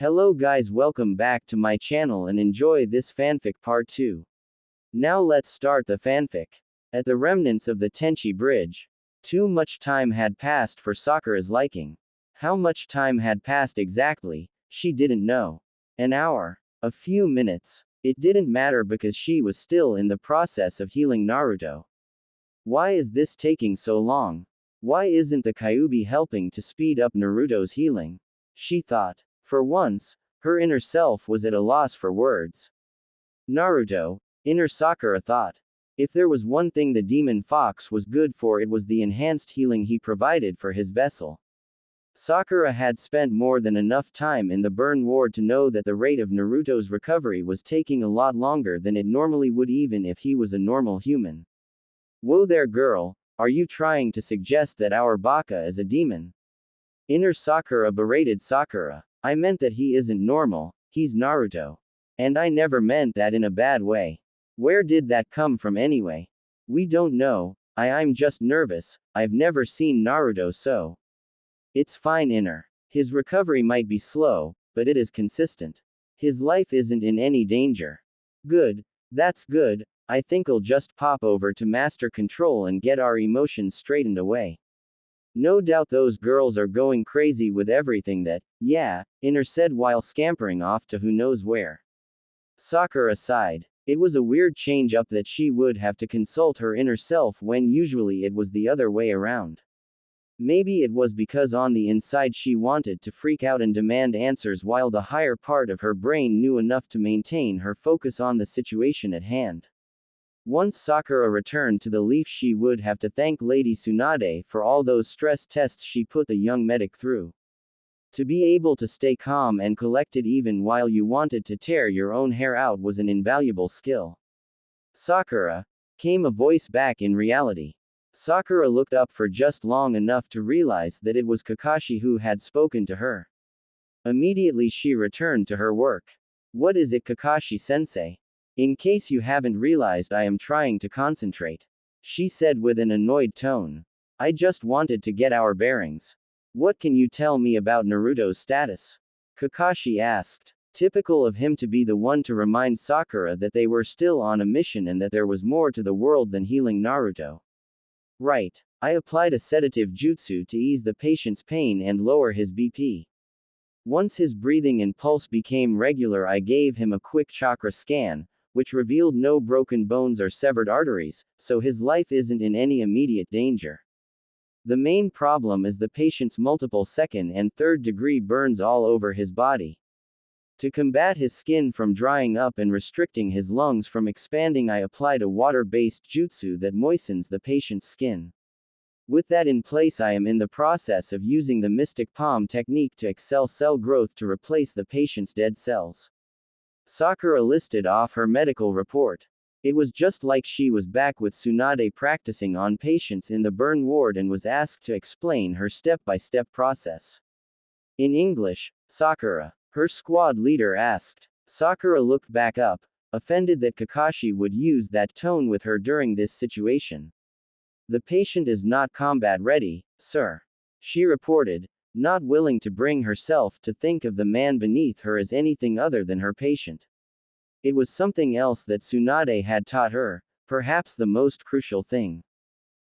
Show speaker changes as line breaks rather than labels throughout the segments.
Hello guys, welcome back to my channel and enjoy this fanfic part 2. Now let's start the fanfic. At the remnants of the Tenchi Bridge. Too much time had passed for Sakura's liking. How much time had passed exactly, she didn't know. An hour? A few minutes? It didn't matter because she was still in the process of healing Naruto. Why is this taking so long? Why isn't the Kyuubi helping to speed up Naruto's healing? She thought. For once, her inner self was at a loss for words. Naruto, inner Sakura thought. If there was one thing the demon fox was good for, it was the enhanced healing he provided for his vessel. Sakura had spent more than enough time in the burn ward to know that the rate of Naruto's recovery was taking a lot longer than it normally would even if he was a normal human. Whoa there girl, are you trying to suggest that our Baka is a demon? Inner Sakura berated Sakura. I meant that he isn't normal, he's Naruto. And I never meant that in a bad way. Where did that come from anyway? We don't know, I'm just nervous, I've never seen Naruto so. It's fine inner. His recovery might be slow, but it is consistent. His life isn't in any danger. Good, that's good, I think I'll just pop over to Master Control and get our emotions straightened away. No doubt those girls are going crazy with everything that, yeah, Inner said while scampering off to who knows where. Sakura sighed. It was a weird change up that she would have to consult her inner self when usually it was the other way around. Maybe it was because on the inside she wanted to freak out and demand answers while the higher part of her brain knew enough to maintain her focus on the situation at hand. Once Sakura returned to the leaf, she would have to thank Lady Tsunade for all those stress tests she put the young medic through. To be able to stay calm and collected even while you wanted to tear your own hair out was an invaluable skill. Sakura, came a voice back in reality. Sakura looked up for just long enough to realize that it was Kakashi who had spoken to her. Immediately she returned to her work. What is it, Kakashi-sensei? In case you haven't realized, I am trying to concentrate. She said with an annoyed tone. I just wanted to get our bearings. What can you tell me about Naruto's status? Kakashi asked. Typical of him to be the one to remind Sakura that they were still on a mission and that there was more to the world than healing Naruto. Right. I applied a sedative jutsu to ease the patient's pain and lower his BP. Once his breathing and pulse became regular, I gave him a quick chakra scan, which revealed no broken bones or severed arteries, so his life isn't in any immediate danger. The main problem is the patient's multiple second and third degree burns all over his body. To combat his skin from drying up and restricting his lungs from expanding, I applied a water-based jutsu that moistens the patient's skin. With that in place, I am in the process of using the Mystic Palm technique to excel cell growth to replace the patient's dead cells. Sakura listed off her medical report. It was just like she was back with Tsunade practicing on patients in the burn ward and was asked to explain her step-by-step process. In English, Sakura, her squad leader asked. Sakura looked back up, offended that Kakashi would use that tone with her during this situation. The patient is not combat ready, sir. She reported, not willing to bring herself to think of the man beneath her as anything other than her patient. It was something else that Tsunade had taught her, perhaps the most crucial thing.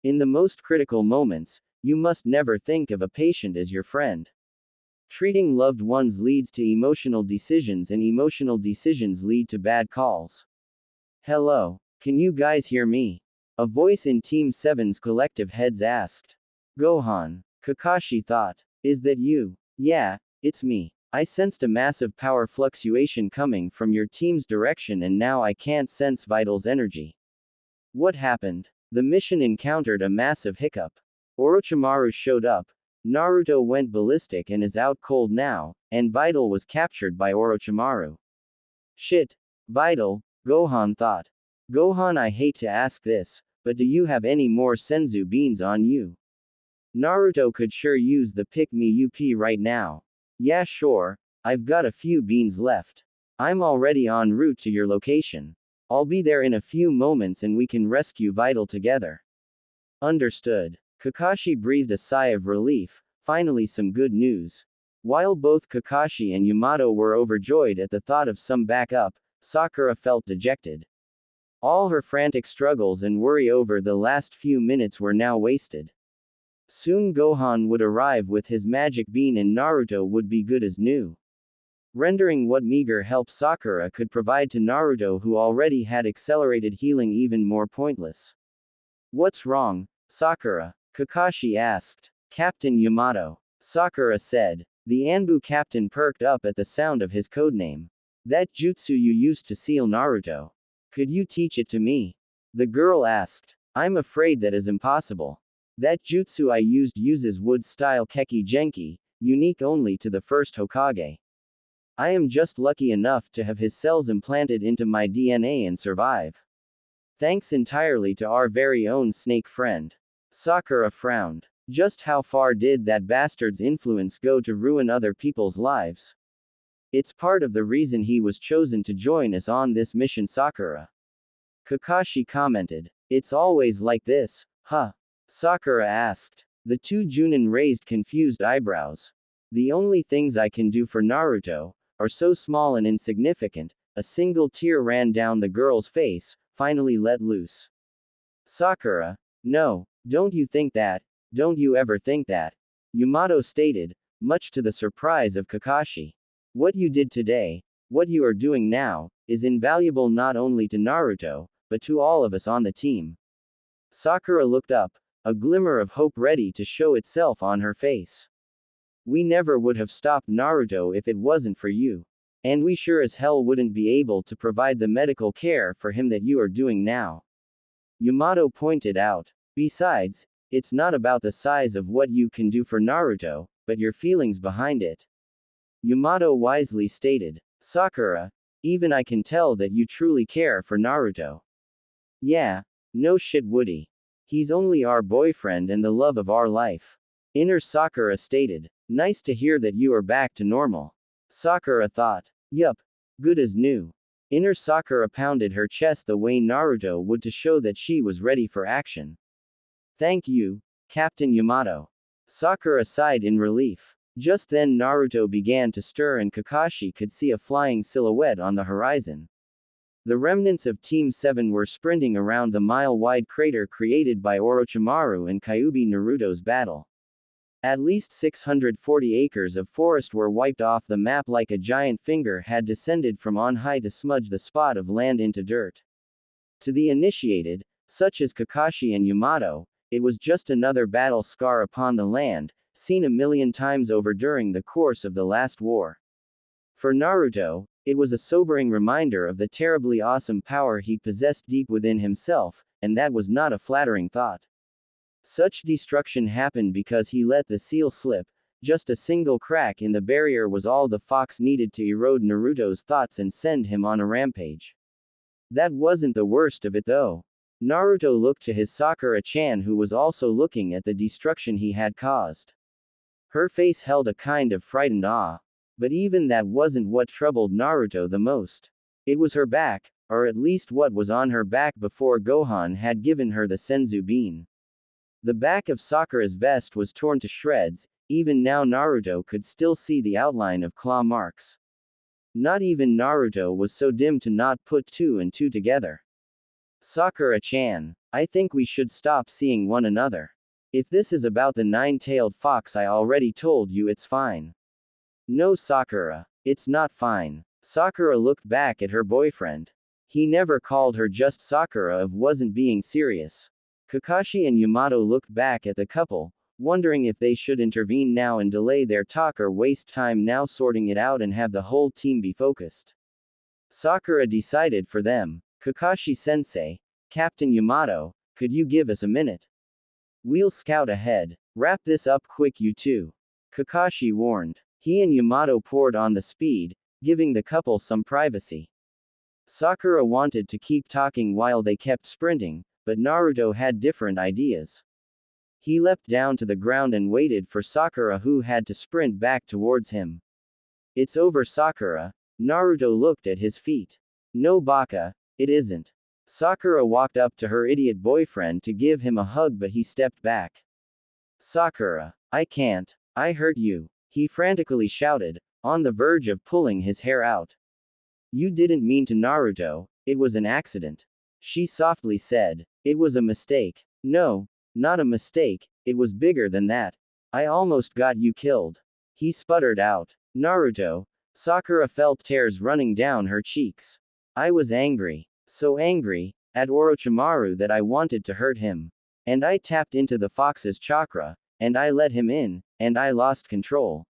In the most critical moments, you must never think of a patient as your friend. Treating loved ones leads to emotional decisions, and emotional decisions lead to bad calls. Hello, can you guys hear me? A voice in Team 7's collective heads asked. Gohan, Kakashi thought. Is that you? Yeah, it's me. I sensed a massive power fluctuation coming from your team's direction and now I can't sense Vital's energy. What happened? The mission encountered a massive hiccup. Orochimaru showed up, Naruto went ballistic and is out cold now, and Vital was captured by Orochimaru. Shit. Vital, Gohan thought. Gohan, I hate to ask this, but do you have any more senzu beans on you? Naruto could sure use the pick-me-up right now. Yeah sure, I've got a few beans left. I'm already en route to your location. I'll be there in a few moments and we can rescue Vital together. Understood. Kakashi breathed a sigh of relief, finally some good news. While both Kakashi and Yamato were overjoyed at the thought of some backup, Sakura felt dejected. All her frantic struggles and worry over the last few minutes were now wasted. Soon Gohan would arrive with his magic bean and Naruto would be good as new. Rendering what meager help Sakura could provide to Naruto, who already had accelerated healing, even more pointless. What's wrong, Sakura? Kakashi asked. Captain Yamato. Sakura said. The Anbu captain perked up at the sound of his codename. That jutsu you used to seal Naruto. Could you teach it to me? The girl asked. I'm afraid that is impossible. That jutsu I used uses wood-style Keki Genki, unique only to the first Hokage. I am just lucky enough to have his cells implanted into my DNA and survive. Thanks entirely to our very own snake friend. Sakura frowned. Just how far did that bastard's influence go to ruin other people's lives? It's part of the reason he was chosen to join us on this mission, Sakura. Kakashi commented. It's always like this, huh? Sakura asked. The two Junin raised confused eyebrows. The only things I can do for Naruto are so small and insignificant. A single tear ran down the girl's face, finally let loose. Sakura, no, don't you think that? Don't you ever think that? Yamato stated, much to the surprise of Kakashi. What you did today, what you are doing now, is invaluable not only to Naruto, but to all of us on the team. Sakura looked up, a glimmer of hope ready to show itself on her face. We never would have stopped Naruto if it wasn't for you. And we sure as hell wouldn't be able to provide the medical care for him that you are doing now. Yamato pointed out. Besides, it's not about the size of what you can do for Naruto, but your feelings behind it. Yamato wisely stated. Sakura, even I can tell that you truly care for Naruto. Yeah, no shit Woody. He's only our boyfriend and the love of our life. Inner Sakura stated. Nice to hear that you are back to normal. Sakura thought. Yup. Good as new. Inner Sakura pounded her chest the way Naruto would to show that she was ready for action. Thank you, Captain Yamato. Sakura sighed in relief. Just then Naruto began to stir and Kakashi could see a flying silhouette on the horizon. The remnants of Team 7 were sprinting around the mile-wide crater created by Orochimaru and Kyuubi Naruto's battle. At least 640 acres of forest were wiped off the map like a giant finger had descended from on high to smudge the spot of land into dirt. To the initiated, such as Kakashi and Yamato, it was just another battle scar upon the land, seen a million times over during the course of the last war. For Naruto, it was a sobering reminder of the terribly awesome power he possessed deep within himself, and that was not a flattering thought. Such destruction happened because he let the seal slip. Just a single crack in the barrier was all the fox needed to erode Naruto's thoughts and send him on a rampage. That wasn't the worst of it though. Naruto looked to his Sakura-chan, who was also looking at the destruction he had caused. Her face held a kind of frightened awe. But even that wasn't what troubled Naruto the most. It was her back, or at least what was on her back before Gohan had given her the Senzu Bean. The back of Sakura's vest was torn to shreds. Even now Naruto could still see the outline of claw marks. Not even Naruto was so dim to not put two and two together. Sakura-chan, I think we should stop seeing one another. If this is about the nine-tailed fox, I already told you it's fine. No, Sakura, it's not fine. Sakura looked back at her boyfriend. He never called her just Sakura if wasn't being serious. Kakashi and Yamato looked back at the couple, wondering if they should intervene now and delay their talk or waste time now sorting it out and have the whole team be focused. Sakura decided for them. Kakashi-sensei, Captain Yamato, could you give us a minute? We'll scout ahead. Wrap this up quick, you two. Kakashi warned. He and Yamato poured on the speed, giving the couple some privacy. Sakura wanted to keep talking while they kept sprinting, but Naruto had different ideas. He leapt down to the ground and waited for Sakura, who had to sprint back towards him. It's over, Sakura. Naruto looked at his feet. No, Baka, it isn't. Sakura walked up to her idiot boyfriend to give him a hug, but he stepped back. Sakura, I can't. I hurt you. he frantically shouted, on the verge of pulling his hair out. You didn't mean to, Naruto, it was an accident. She softly said. It was a mistake. No, not a mistake, it was bigger than that. I almost got you killed. He sputtered out. Naruto. Sakura felt tears running down her cheeks. I was angry. So angry, at Orochimaru that I wanted to hurt him. And I tapped into the fox's chakra, and I let him in, and I lost control.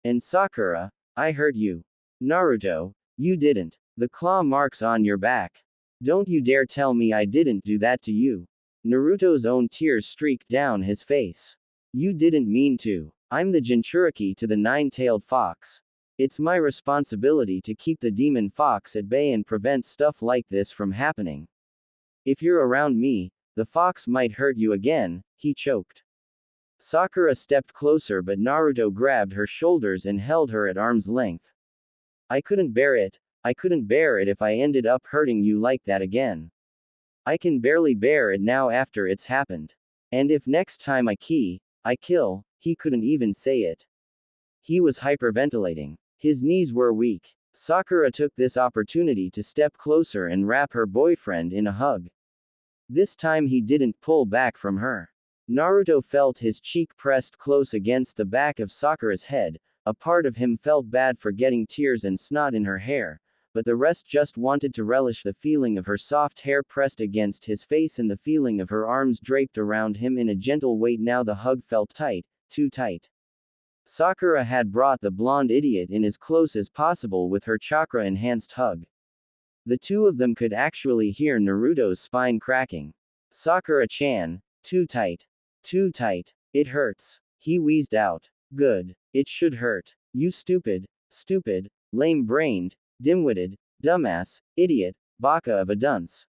And Sakura, I hurt you. Naruto, you didn't. The claw marks on your back. Don't you dare tell me I didn't do that to you. Naruto's own tears streaked down his face. You didn't mean to. I'm the Jinchuriki to the nine-tailed fox. It's my responsibility to keep the demon fox at bay and prevent stuff like this from happening. If you're around me, the fox might hurt you again, he choked. Sakura stepped closer, but Naruto grabbed her shoulders and held her at arm's length. I couldn't bear it. I couldn't bear it if I ended up hurting you like that again. I can barely bear it now after it's happened. And if next time I kill, he couldn't even say it. He was hyperventilating. His knees were weak. Sakura took this opportunity to step closer and wrap her boyfriend in a hug. This time he didn't pull back from her. Naruto felt his cheek pressed close against the back of Sakura's head. A part of him felt bad for getting tears and snot in her hair, but the rest just wanted to relish the feeling of her soft hair pressed against his face and the feeling of her arms draped around him in a gentle weight. Now the hug felt tight, too tight. Sakura had brought the blonde idiot in as close as possible with her chakra-enhanced hug. The two of them could actually hear Naruto's spine cracking. Sakura-chan, too tight. Too tight. It hurts. He wheezed out. Good. It should hurt. You stupid, lame-brained, dim-witted, dumbass, idiot, baka of a dunce.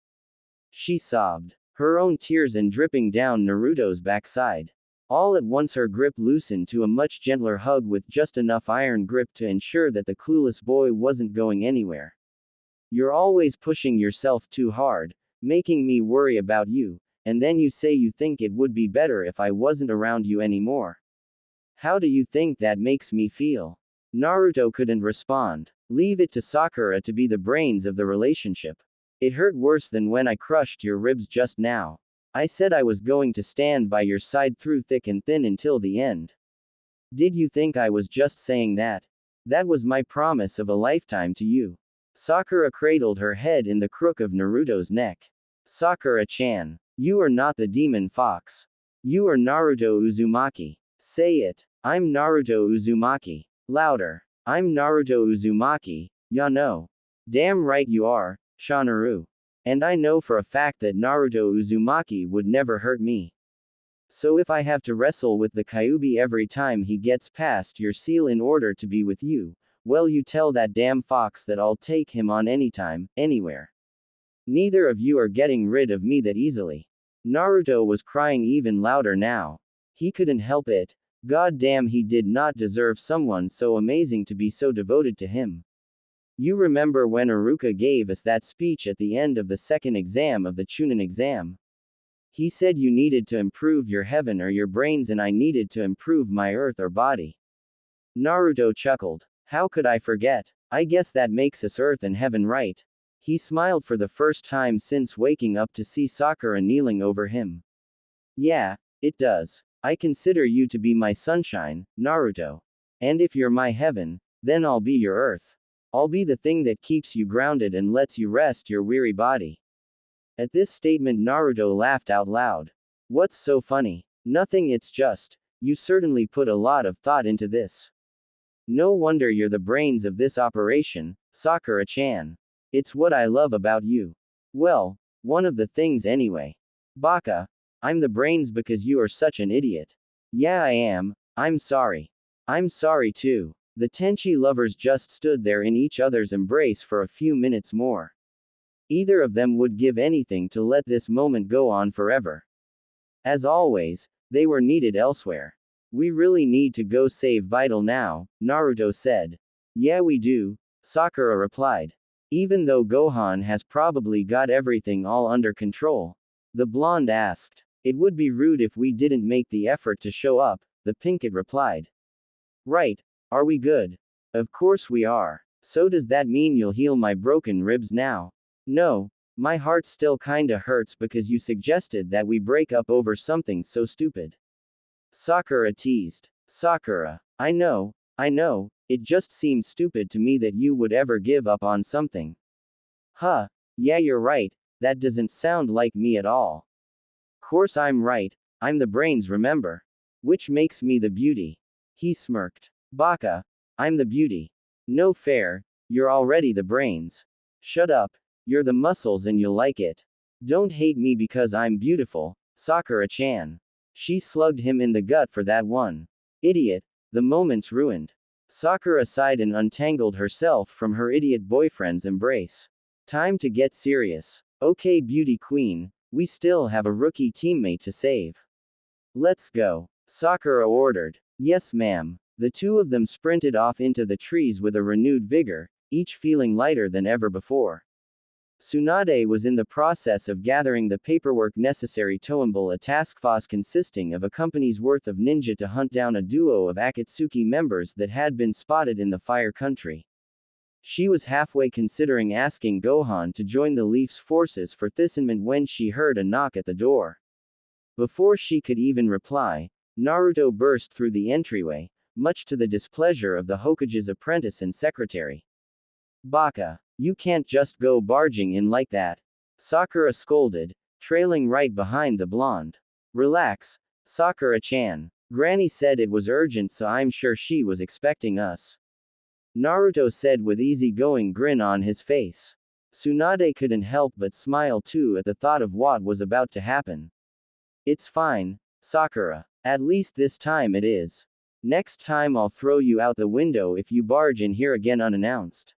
She sobbed. Her own tears and dripping down Naruto's backside. All at once her grip loosened to a much gentler hug with just enough iron grip to ensure that the clueless boy wasn't going anywhere. You're always pushing yourself too hard, making me worry about you, and then you say you think it would be better if I wasn't around you anymore. How do you think that makes me feel? Naruto couldn't respond. Leave it to Sakura to be the brains of the relationship. It hurt worse than when I crushed your ribs just now. I said I was going to stand by your side through thick and thin until the end. Did you think I was just saying that? That was my promise of a lifetime to you. Sakura cradled her head in the crook of Naruto's neck. Sakura-chan. You are not the demon fox. You are Naruto Uzumaki. Say it. I'm Naruto Uzumaki. Louder. I'm Naruto Uzumaki, ya know. Damn right you are, Shanaru. And I know for a fact that Naruto Uzumaki would never hurt me. So if I have to wrestle with the Kyuubi every time he gets past your seal in order to be with you, well, you tell that damn fox that I'll take him on anytime, anywhere. Neither of you are getting rid of me that easily. Naruto was crying even louder now. He couldn't help it. God damn, he did not deserve someone so amazing to be so devoted to him. You remember when Iruka gave us that speech at the end of the second exam of the Chunin exam? He said you needed to improve your heaven or your brains and I needed to improve my earth or body. Naruto chuckled. How could I forget? I guess that makes us earth and heaven, right? He smiled for the first time since waking up to see Sakura kneeling over him. Yeah, it does. I consider you to be my sunshine, Naruto. And if you're my heaven, then I'll be your earth. I'll be the thing that keeps you grounded and lets you rest your weary body. At this statement Naruto laughed out loud. What's so funny? Nothing, it's just, you certainly put a lot of thought into this. No wonder you're the brains of this operation, Sakura-chan. It's what I love about you. Well, one of the things anyway. Baka. I'm the brains because you are such an idiot. Yeah, I am. I'm sorry. I'm sorry too. The Tenchi lovers just stood there in each other's embrace for a few minutes more. Either of them would give anything to let this moment go on forever. As always, they were needed elsewhere. We really need to go save Vital now, Naruto said. Yeah, we do, Sakura replied. Even though Gohan has probably got everything all under control. The blonde asked. It would be rude if we didn't make the effort to show up, the pinkett replied. Right, are we good? Of course we are. So does that mean you'll heal my broken ribs now? No, my heart still kinda hurts because you suggested that we break up over something so stupid. Sakura teased. Sakura, I know, it just seemed stupid to me that you would ever give up on something. Huh, yeah, you're right, that doesn't sound like me at all. Course I'm right, I'm the brains, remember? Which makes me the beauty. He smirked. Baka, I'm the beauty. No fair, you're already the brains. Shut up, you're the muscles and you'll like it. Don't hate me because I'm beautiful, Sakura-chan. She slugged him in the gut for that one. Idiot, the moment's ruined. Sakura sighed and untangled herself from her idiot boyfriend's embrace. Time to get serious. Okay, beauty queen, we still have a rookie teammate to save. Let's go. Sakura ordered. Yes, ma'am. The two of them sprinted off into the trees with a renewed vigor, each feeling lighter than ever before. Tsunade was in the process of gathering the paperwork necessary to assemble a task force consisting of a company's worth of ninja to hunt down a duo of Akatsuki members that had been spotted in the Fire Country. She was halfway considering asking Gohan to join the Leaf's forces for Thisonment when she heard a knock at the door. Before she could even reply, Naruto burst through the entryway, much to the displeasure of the Hokage's apprentice and secretary. Baka, you can't just go barging in like that. Sakura scolded, trailing right behind the blonde. Relax, Sakura-chan. Granny said it was urgent, so I'm sure she was expecting us. Naruto said with easy-going grin on his face. Tsunade couldn't help but smile too at the thought of what was about to happen. It's fine, Sakura. At least this time it is. Next time I'll throw you out the window if you barge in here again unannounced.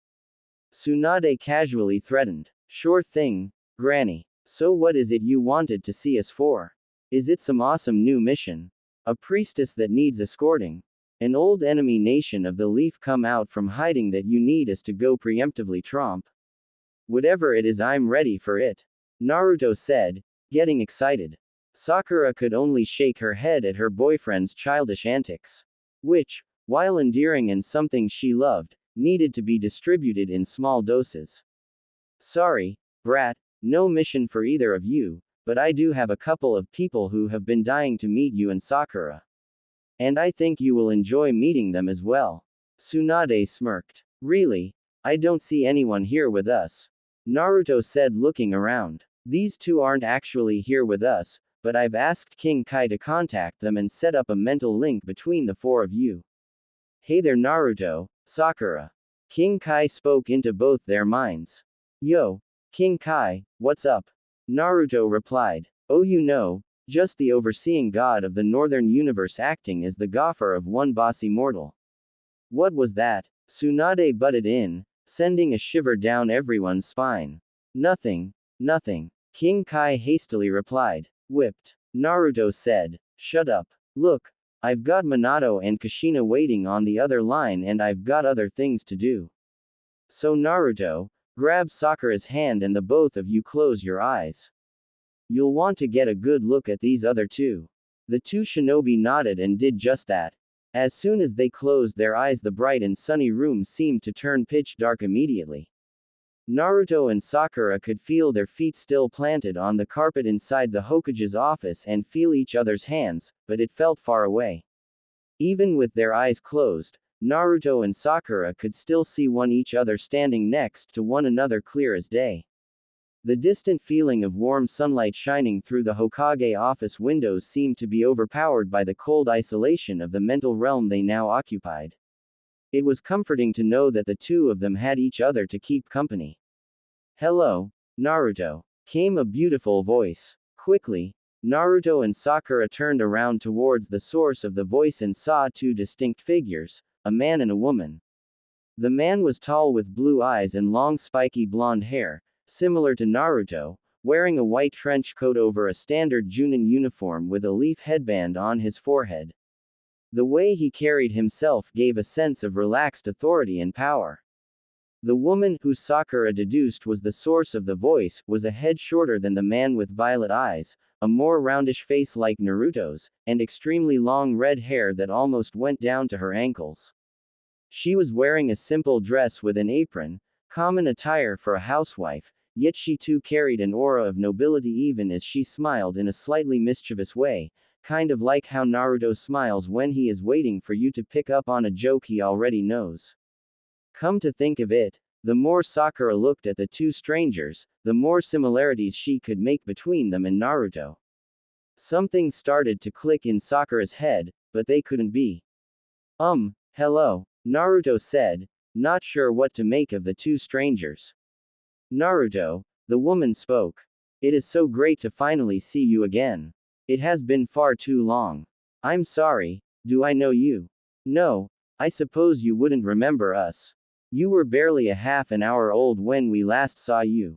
Tsunade casually threatened. Sure thing, Granny. So what is it you wanted to see us for? Is it some awesome new mission? A priestess that needs escorting? An old enemy nation of the Leaf come out from hiding that you need us to go preemptively tromp? Whatever it is, I'm ready for it. Naruto said, getting excited. Sakura could only shake her head at her boyfriend's childish antics. Which, while endearing and something she loved, needed to be distributed in small doses. Sorry, brat, no mission for either of you, but I do have a couple of people who have been dying to meet you and Sakura. And I think you will enjoy meeting them as well. Tsunade smirked. Really? I don't see anyone here with us. Naruto said, looking around. These two aren't actually here with us, but I've asked King Kai to contact them and set up a mental link between the four of you. Hey there, Naruto, Sakura. King Kai spoke into both their minds. Yo, King Kai, what's up? Naruto replied. Oh, you know, just the overseeing god of the northern universe acting as the gaffer of one bossy mortal. What was that? Tsunade butted in, sending a shiver down everyone's spine. Nothing. King Kai hastily replied. Whipped. Naruto said. Shut up. Look, I've got Minato and Kushina waiting on the other line and I've got other things to do. So Naruto, grab Sakura's hand and the both of you close your eyes. You'll want to get a good look at these other two. The two shinobi nodded and did just that. As soon as they closed their eyes, the bright and sunny room seemed to turn pitch dark immediately. Naruto and Sakura could feel their feet still planted on the carpet inside the Hokage's office and feel each other's hands, but it felt far away. Even with their eyes closed, Naruto and Sakura could still see each other standing next to one another clear as day. The distant feeling of warm sunlight shining through the Hokage office windows seemed to be overpowered by the cold isolation of the mental realm they now occupied. It was comforting to know that the two of them had each other to keep company. Hello, Naruto, came a beautiful voice. Quickly, Naruto and Sakura turned around towards the source of the voice and saw two distinct figures, a man and a woman. The man was tall with blue eyes and long spiky blonde hair, similar to Naruto, wearing a white trench coat over a standard Junin uniform with a leaf headband on his forehead. The way he carried himself gave a sense of relaxed authority and power. The woman, who Sakura deduced was the source of the voice, was a head shorter than the man with violet eyes, a more roundish face like Naruto's, and extremely long red hair that almost went down to her ankles. She was wearing a simple dress with an apron, common attire for a housewife, yet she too carried an aura of nobility even as she smiled in a slightly mischievous way, kind of like how Naruto smiles when he is waiting for you to pick up on a joke he already knows. Come to think of it, the more Sakura looked at the two strangers, the more similarities she could make between them and Naruto. Something started to click in Sakura's head, but they couldn't be. Hello, Naruto said, not sure what to make of the two strangers. Naruto, the woman spoke. It is so great to finally see you again. It has been far too long. I'm sorry, do I know you? No, I suppose you wouldn't remember us. You were barely a half an hour old when we last saw you.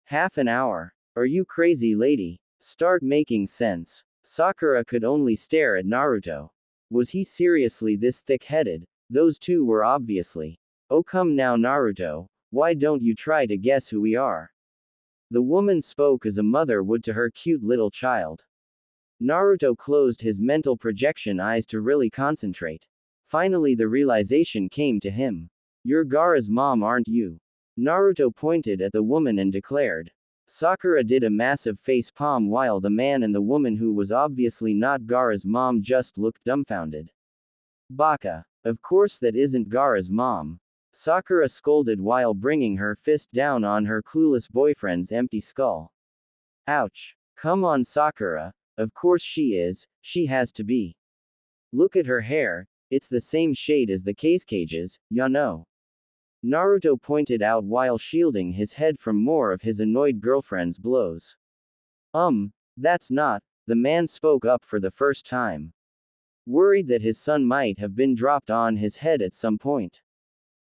Half an hour? Are you crazy, lady? Start making sense. Sakura could only stare at Naruto. Was he seriously this thick-headed? Those two were obviously. Oh come now Naruto, why don't you try to guess who we are? The woman spoke as a mother would to her cute little child. Naruto closed his mental projection eyes to really concentrate. Finally the realization came to him. You're Gaara's mom, aren't you? Naruto pointed at the woman and declared. Sakura did a massive face palm while the man and the woman who was obviously not Gaara's mom just looked dumbfounded. Baka. Of course that isn't Gaara's mom. Sakura scolded while bringing her fist down on her clueless boyfriend's empty skull. Ouch. Come on Sakura, of course she is, she has to be. Look at her hair, it's the same shade as the cages, ya know. Naruto pointed out while shielding his head from more of his annoyed girlfriend's blows. That's not, the man spoke up for the first time. Worried that his son might have been dropped on his head at some point.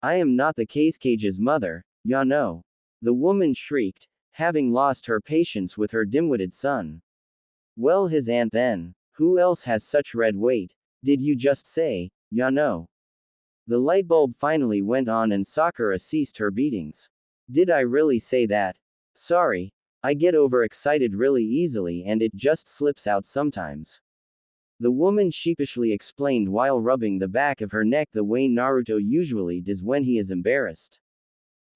I am not the cage's mother, ya know. The woman shrieked, having lost her patience with her dim-witted son. Well his aunt then, who else has such red weight, did you just say, ya know? The light bulb finally went on and Sakura ceased her beatings. Did I really say that? Sorry, I get overexcited really easily and it just slips out sometimes. The woman sheepishly explained while rubbing the back of her neck the way Naruto usually does when he is embarrassed.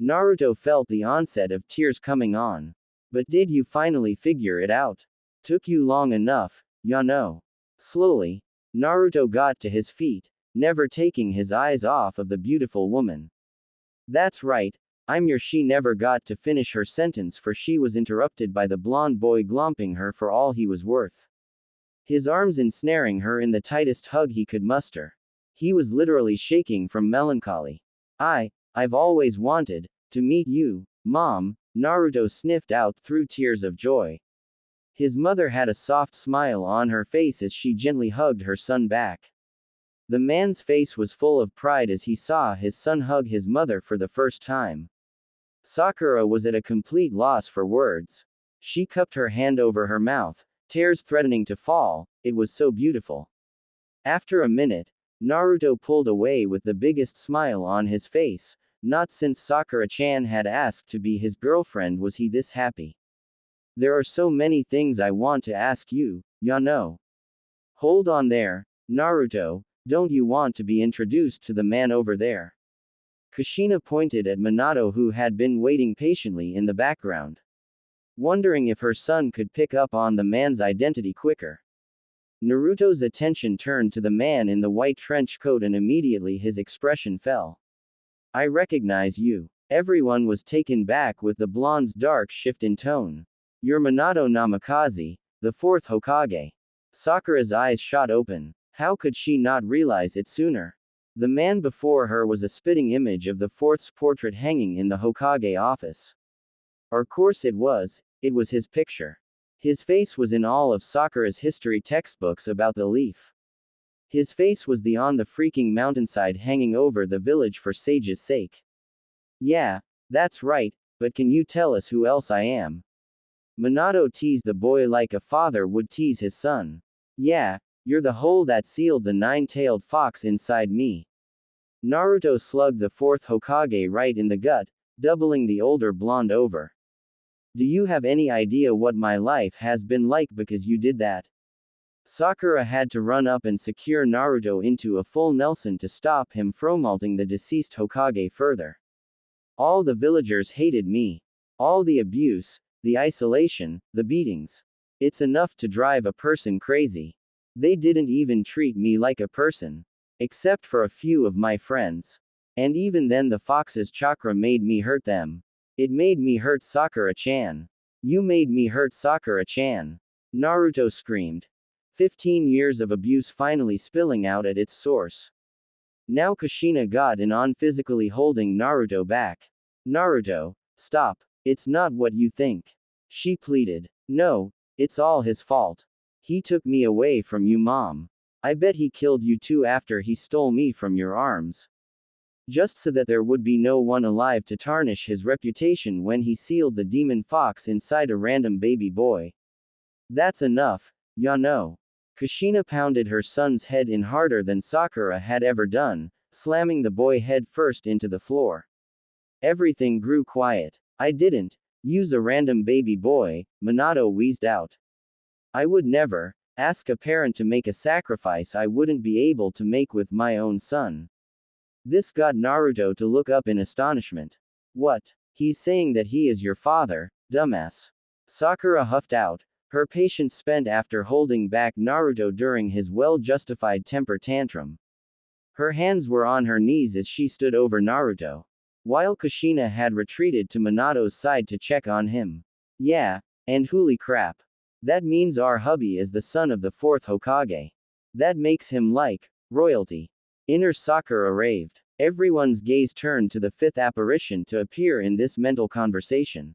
Naruto felt the onset of tears coming on. But did you finally figure it out? Took you long enough, ya know. Slowly, Naruto got to his feet, never taking his eyes off of the beautiful woman. That's right, she never got to finish her sentence for she was interrupted by the blonde boy glomping her for all he was worth. His arms ensnaring her in the tightest hug he could muster. He was literally shaking from melancholy. I've always wanted to meet you, Mom, Naruto sniffed out through tears of joy. His mother had a soft smile on her face as she gently hugged her son back. The man's face was full of pride as he saw his son hug his mother for the first time. Sakura was at a complete loss for words. She cupped her hand over her mouth, tears threatening to fall, it was so beautiful. After a minute, Naruto pulled away with the biggest smile on his face. Not since Sakura-chan had asked to be his girlfriend was he this happy. There are so many things I want to ask you, ya know. Hold on there, Naruto, don't you want to be introduced to the man over there? Kushina pointed at Minato who had been waiting patiently in the background. Wondering if her son could pick up on the man's identity quicker. Naruto's attention turned to the man in the white trench coat and immediately his expression fell. I recognize you. Everyone was taken back with the blonde's dark shift in tone. You're Minato Namikaze, the fourth Hokage. Sakura's eyes shot open. How could she not realize it sooner? The man before her was a spitting image of the fourth's portrait hanging in the Hokage office. Of course it was his picture. His face was in all of Sakura's history textbooks about the leaf. His face was on the freaking mountainside hanging over the village for Sage's sake. Yeah, that's right, but can you tell us who else I am? Minato teased the boy like a father would tease his son. Yeah, you're the hole that sealed the nine-tailed fox inside me. Naruto slugged the fourth Hokage right in the gut, doubling the older blonde over. Do you have any idea what my life has been like because you did that? Sakura had to run up and secure Naruto into a full Nelson to stop him from assaulting the deceased Hokage further. All the villagers hated me. All the abuse, the isolation, the beatings. It's enough to drive a person crazy. They didn't even treat me like a person. Except for a few of my friends. And even then the fox's chakra made me hurt them. It made me hurt Sakura-chan. You made me hurt Sakura-chan. Naruto screamed. 15 years of abuse finally spilling out at its source. Now Kushina got in on physically holding Naruto back. Naruto, stop. It's not what you think. She pleaded. No, it's all his fault. He took me away from you, Mom. I bet he killed you too after he stole me from your arms. Just so that there would be no one alive to tarnish his reputation when he sealed the demon fox inside a random baby boy. That's enough, ya know. Kushina pounded her son's head in harder than Sakura had ever done, slamming the boy head first into the floor. Everything grew quiet. I didn't use a random baby boy, Minato wheezed out. I would never ask a parent to make a sacrifice I wouldn't be able to make with my own son. This got Naruto to look up in astonishment. What? He's saying that he is your father, dumbass. Sakura huffed out, her patience spent after holding back Naruto during his well-justified temper tantrum. Her hands were on her knees as she stood over Naruto, while Kushina had retreated to Minato's side to check on him. Yeah, and holy crap. That means our hubby is the son of the fourth Hokage. That makes him like royalty. Inner Sakura raved. Everyone's gaze turned to the fifth apparition to appear in this mental conversation.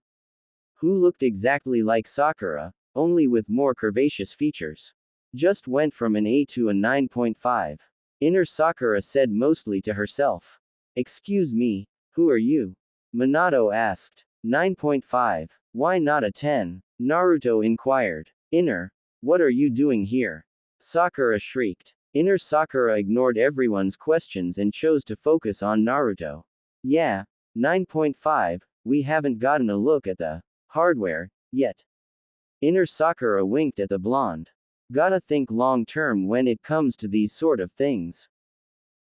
Who looked exactly like Sakura, only with more curvaceous features. Just went from an A to a 9.5. Inner Sakura said mostly to herself. Excuse me, who are you? Minato asked. 9.5. Why not a 10? Naruto inquired. Inner, what are you doing here? Sakura shrieked. Inner Sakura ignored everyone's questions and chose to focus on Naruto. Yeah, 9.5, we haven't gotten a look at the hardware yet. Inner Sakura winked at the blonde. Gotta think long term when it comes to these sort of things.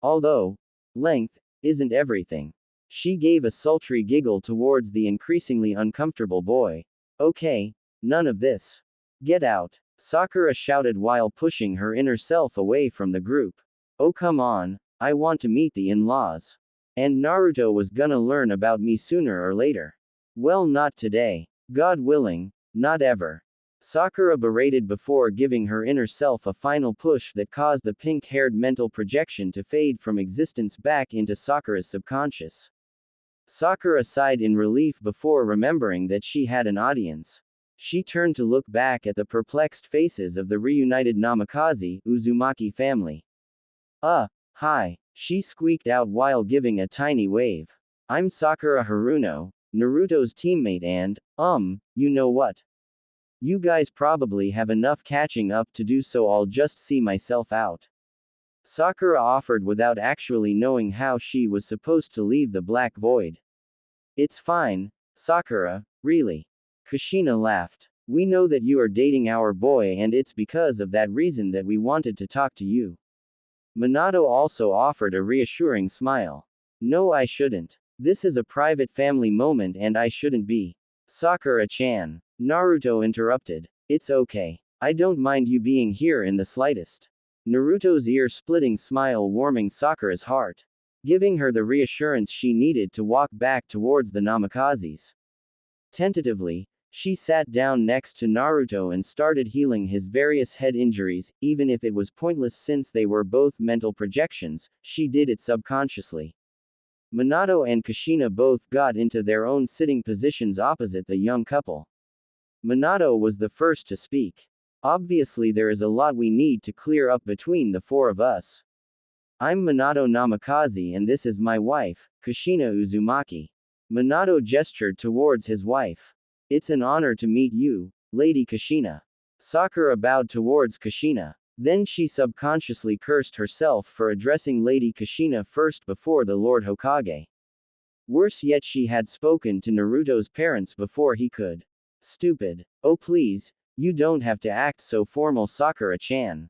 Although, length isn't everything. She gave a sultry giggle towards the increasingly uncomfortable boy. Okay, none of this. Get out, Sakura shouted while pushing her inner self away from the group. Oh come on, I want to meet the in-laws. And Naruto was gonna learn about me sooner or later. Well, not today. God willing, not ever. Sakura berated before giving her inner self a final push that caused the pink-haired mental projection to fade from existence back into Sakura's subconscious. Sakura sighed in relief before remembering that she had an audience. She turned to look back at the perplexed faces of the reunited Namikaze, Uzumaki family. Hi, she squeaked out while giving a tiny wave. I'm Sakura Haruno, Naruto's teammate and, you know what? You guys probably have enough catching up to do, so I'll just see myself out. Sakura offered without actually knowing how she was supposed to leave the black void. It's fine, Sakura, really. Kushina laughed. We know that you are dating our boy and it's because of that reason that we wanted to talk to you. Minato also offered a reassuring smile. No, I shouldn't. This is a private family moment and I shouldn't be. Sakura-chan. Naruto interrupted. It's okay. I don't mind you being here in the slightest. Naruto's ear-splitting smile warming Sakura's heart, giving her the reassurance she needed to walk back towards the Namikazes. Tentatively, she sat down next to Naruto and started healing his various head injuries, even if it was pointless since they were both mental projections, she did it subconsciously. Minato and Kushina both got into their own sitting positions opposite the young couple. Minato was the first to speak. Obviously there is a lot we need to clear up between the four of us. I'm Minato Namikaze and this is my wife, Kushina Uzumaki. Minato gestured towards his wife. It's an honor to meet you, Lady Kushina. Sakura bowed towards Kushina. Then she subconsciously cursed herself for addressing Lady Kushina first before the Lord Hokage. Worse yet, she had spoken to Naruto's parents before he could. Stupid. Oh please, you don't have to act so formal, Sakura-chan.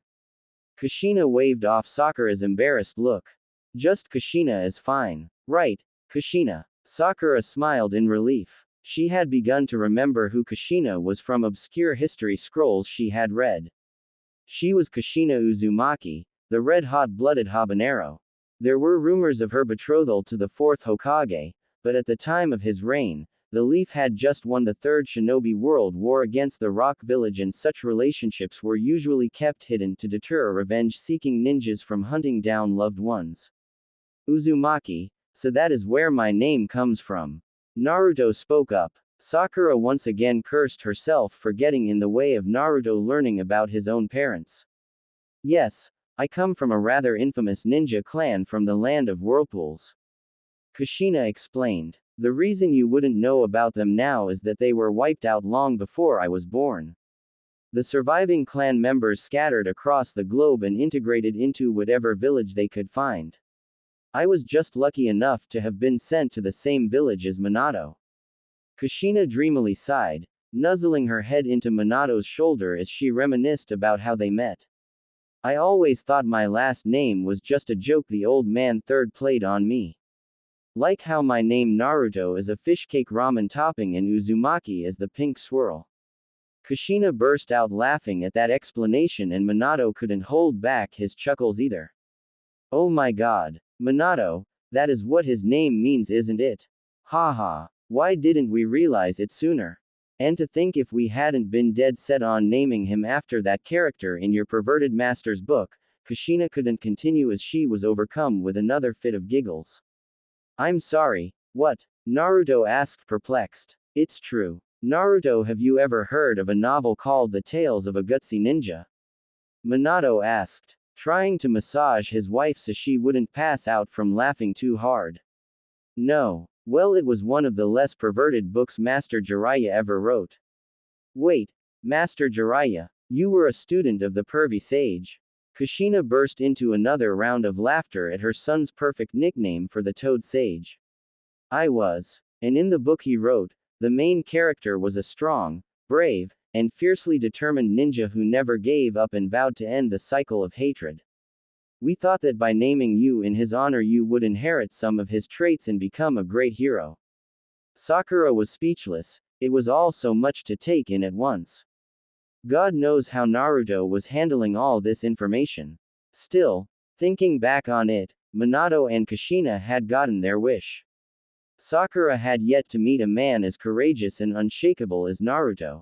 Kushina waved off Sakura's embarrassed look. Just Kushina is fine. Right, Kushina. Sakura smiled in relief. She had begun to remember who Kushina was from obscure history scrolls she had read. She was Kushina Uzumaki, the red-hot-blooded habanero. There were rumors of her betrothal to the fourth Hokage, but at the time of his reign, the Leaf had just won the Third Shinobi World War against the Rock Village, and such relationships were usually kept hidden to deter revenge-seeking ninjas from hunting down loved ones. Uzumaki, so that is where my name comes from. Naruto spoke up. Sakura once again cursed herself for getting in the way of Naruto learning about his own parents. Yes, I come from a rather infamous ninja clan from the land of whirlpools. Kushina explained. The reason you wouldn't know about them now is that they were wiped out long before I was born. The surviving clan members scattered across the globe and integrated into whatever village they could find. I was just lucky enough to have been sent to the same village as Minato. Kushina dreamily sighed, nuzzling her head into Minato's shoulder as she reminisced about how they met. I always thought my last name was just a joke the old man third played on me. Like how my name Naruto is a fish cake ramen topping and Uzumaki is the pink swirl. Kushina burst out laughing at that explanation, and Minato couldn't hold back his chuckles either. Oh my god, Minato, that is what his name means, isn't it? Haha, why didn't we realize it sooner? And to think if we hadn't been dead set on naming him after that character in your perverted master's book. Kushina couldn't continue as she was overcome with another fit of giggles. I'm sorry, what? Naruto asked, perplexed. It's true. Naruto, have you ever heard of a novel called The Tales of a Gutsy Ninja? Minato asked, trying to massage his wife so she wouldn't pass out from laughing too hard. No. Well, it was one of the less perverted books Master Jiraiya ever wrote. Wait, Master Jiraiya, you were a student of the pervy sage. Kushina burst into another round of laughter at her son's perfect nickname for the Toad Sage. I was. And in the book he wrote, the main character was a strong, brave, and fiercely determined ninja who never gave up and vowed to end the cycle of hatred. We thought that by naming you in his honor you would inherit some of his traits and become a great hero. Sakura was speechless, it was all so much to take in at once. God knows how Naruto was handling all this information. Still, thinking back on it, Minato and Kushina had gotten their wish. Sakura had yet to meet a man as courageous and unshakable as Naruto.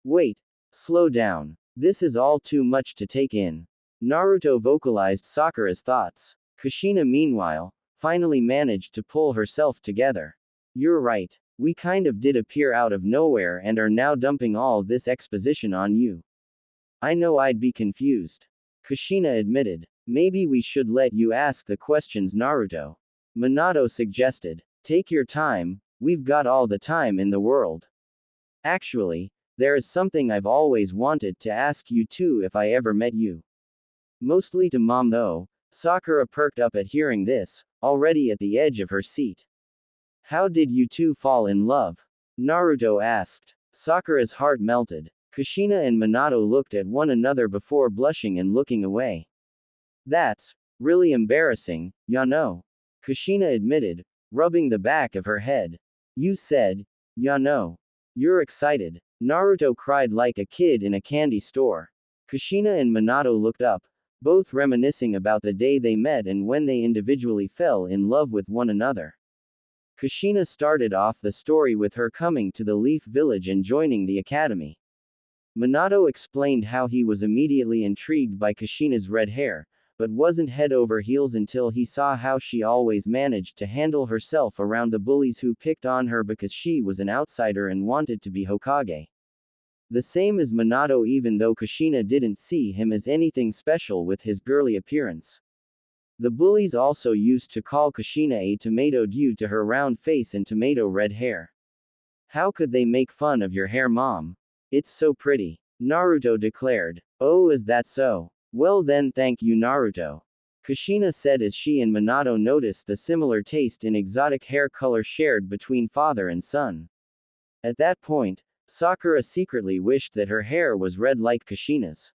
Wait, slow down. This is all too much to take in. Naruto vocalized Sakura's thoughts. Kushina, meanwhile, finally managed to pull herself together. You're right. We kind of did appear out of nowhere and are now dumping all this exposition on you. I know I'd be confused. Kushina admitted. Maybe we should let you ask the questions, Naruto. Minato suggested. Take your time, we've got all the time in the world. Actually, there is something I've always wanted to ask you too if I ever met you. Mostly to Mom though. Sakura perked up at hearing this, already at the edge of her seat. How did you two fall in love? Naruto asked. Sakura's heart melted. Kushina and Minato looked at one another before blushing and looking away. That's really embarrassing, Yano. Kushina admitted, rubbing the back of her head. You said, Yano. You're excited. Naruto cried like a kid in a candy store. Kushina and Minato looked up, both reminiscing about the day they met and when they individually fell in love with one another. Kushina started off the story with her coming to the Leaf Village and joining the academy. Minato explained how he was immediately intrigued by Kushina's red hair, but wasn't head over heels until he saw how she always managed to handle herself around the bullies who picked on her because she was an outsider and wanted to be Hokage. The same as Minato, even though Kushina didn't see him as anything special with his girly appearance. The bullies also used to call Kushina a tomato due to her round face and tomato red hair. How could they make fun of your hair, Mom? It's so pretty. Naruto declared. Oh, is that so? Well then, thank you, Naruto. Kushina said as she and Minato noticed the similar taste in exotic hair color shared between father and son. At that point, Sakura secretly wished that her hair was red like Kushina's.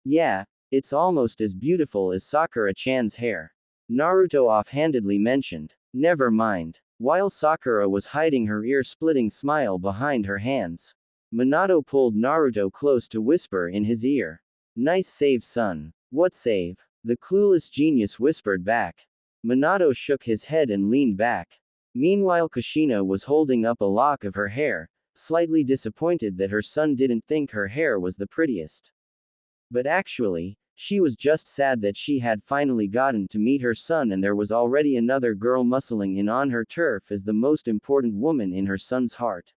Yeah, it's almost as beautiful as Sakura-chan's hair. Naruto offhandedly mentioned. Never mind. While Sakura was hiding her ear-splitting smile behind her hands, Minato pulled Naruto close to whisper in his ear. Nice save, son. What save? The clueless genius whispered back. Minato shook his head and leaned back. Meanwhile, Kushina was holding up a lock of her hair, slightly disappointed that her son didn't think her hair was the prettiest. But actually, she was just sad that she had finally gotten to meet her son and there was already another girl muscling in on her turf as the most important woman in her son's heart.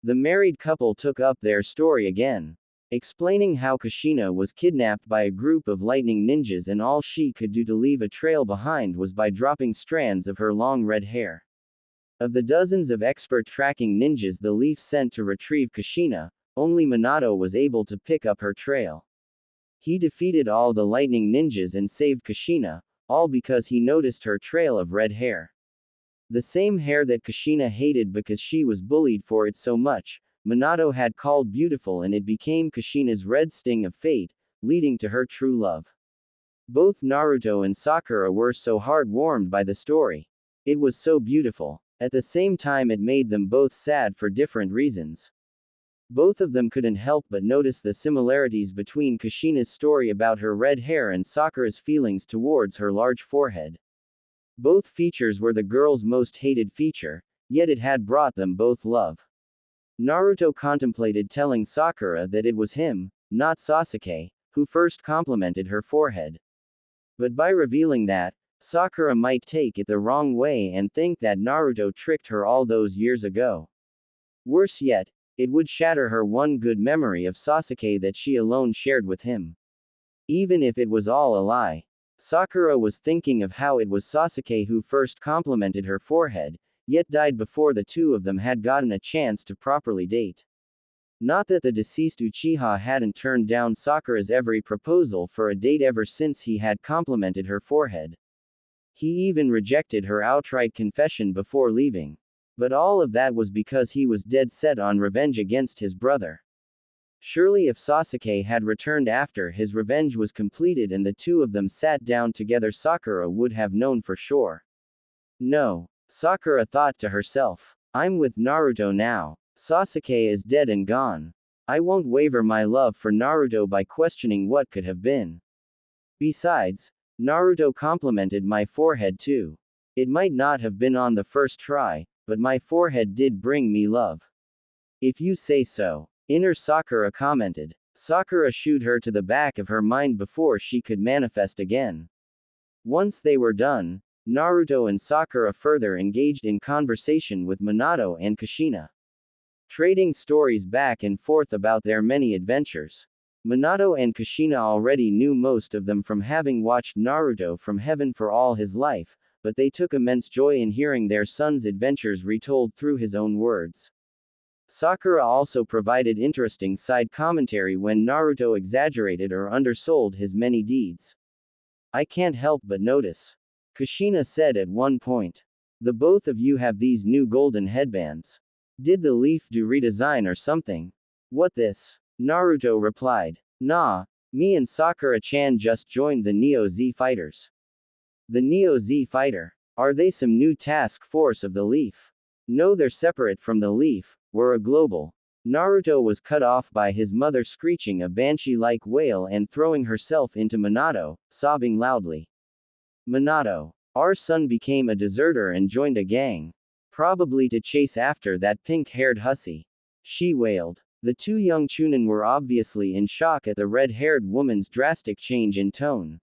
The married couple took up their story again, explaining how Kushina was kidnapped by a group of lightning ninjas and all she could do to leave a trail behind was by dropping strands of her long red hair. Of the dozens of expert tracking ninjas the Leaf sent to retrieve Kushina, only Minato was able to pick up her trail. He defeated all the lightning ninjas and saved Kushina, all because he noticed her trail of red hair. The same hair that Kushina hated because she was bullied for it so much, Minato had called beautiful and it became Kushina's red sting of fate, leading to her true love. Both Naruto and Sakura were so heart-warmed by the story. It was so beautiful. At the same time it made them both sad for different reasons. Both of them couldn't help but notice the similarities between Kushina's story about her red hair and Sakura's feelings towards her large forehead. Both features were the girl's most hated feature, yet it had brought them both love. Naruto contemplated telling Sakura that it was him, not Sasuke, who first complimented her forehead. But by revealing that, Sakura might take it the wrong way and think that Naruto tricked her all those years ago. Worse yet, it would shatter her one good memory of Sasuke that she alone shared with him. Even if it was all a lie. Sakura was thinking of how it was Sasuke who first complimented her forehead, yet died before the two of them had gotten a chance to properly date. Not that the deceased Uchiha hadn't turned down Sakura's every proposal for a date ever since he had complimented her forehead. He even rejected her outright confession before leaving. But all of that was because he was dead set on revenge against his brother. Surely if Sasuke had returned after his revenge was completed and the two of them sat down together, Sakura would have known for sure. No, Sakura thought to herself. I'm with Naruto now. Sasuke is dead and gone. I won't waver my love for Naruto by questioning what could have been. Besides, Naruto complimented my forehead too. It might not have been on the first try, but my forehead did bring me love. If you say so. Inner Sakura commented. Sakura shooed her to the back of her mind before she could manifest again. Once they were done, Naruto and Sakura further engaged in conversation with Minato and Kushina, trading stories back and forth about their many adventures. Minato and Kushina already knew most of them from having watched Naruto from Heaven for all his life, but they took immense joy in hearing their son's adventures retold through his own words. Sakura also provided interesting side commentary when Naruto exaggerated or undersold his many deeds. I can't help but notice. Kushina said at one point. The both of you have these new golden headbands. Did the Leaf do redesign or something? What this? Naruto replied. Nah, me and Sakura-chan just joined the Neo-Z fighters. The Neo-Z fighter? Are they some new task force of the Leaf? No, they're separate from the Leaf. We're a global. Naruto was cut off by his mother screeching a banshee-like wail and throwing herself into Minato, sobbing loudly. Minato. Our son became a deserter and joined a gang. Probably to chase after that pink-haired hussy. She wailed. The two young Chunin were obviously in shock at the red-haired woman's drastic change in tone.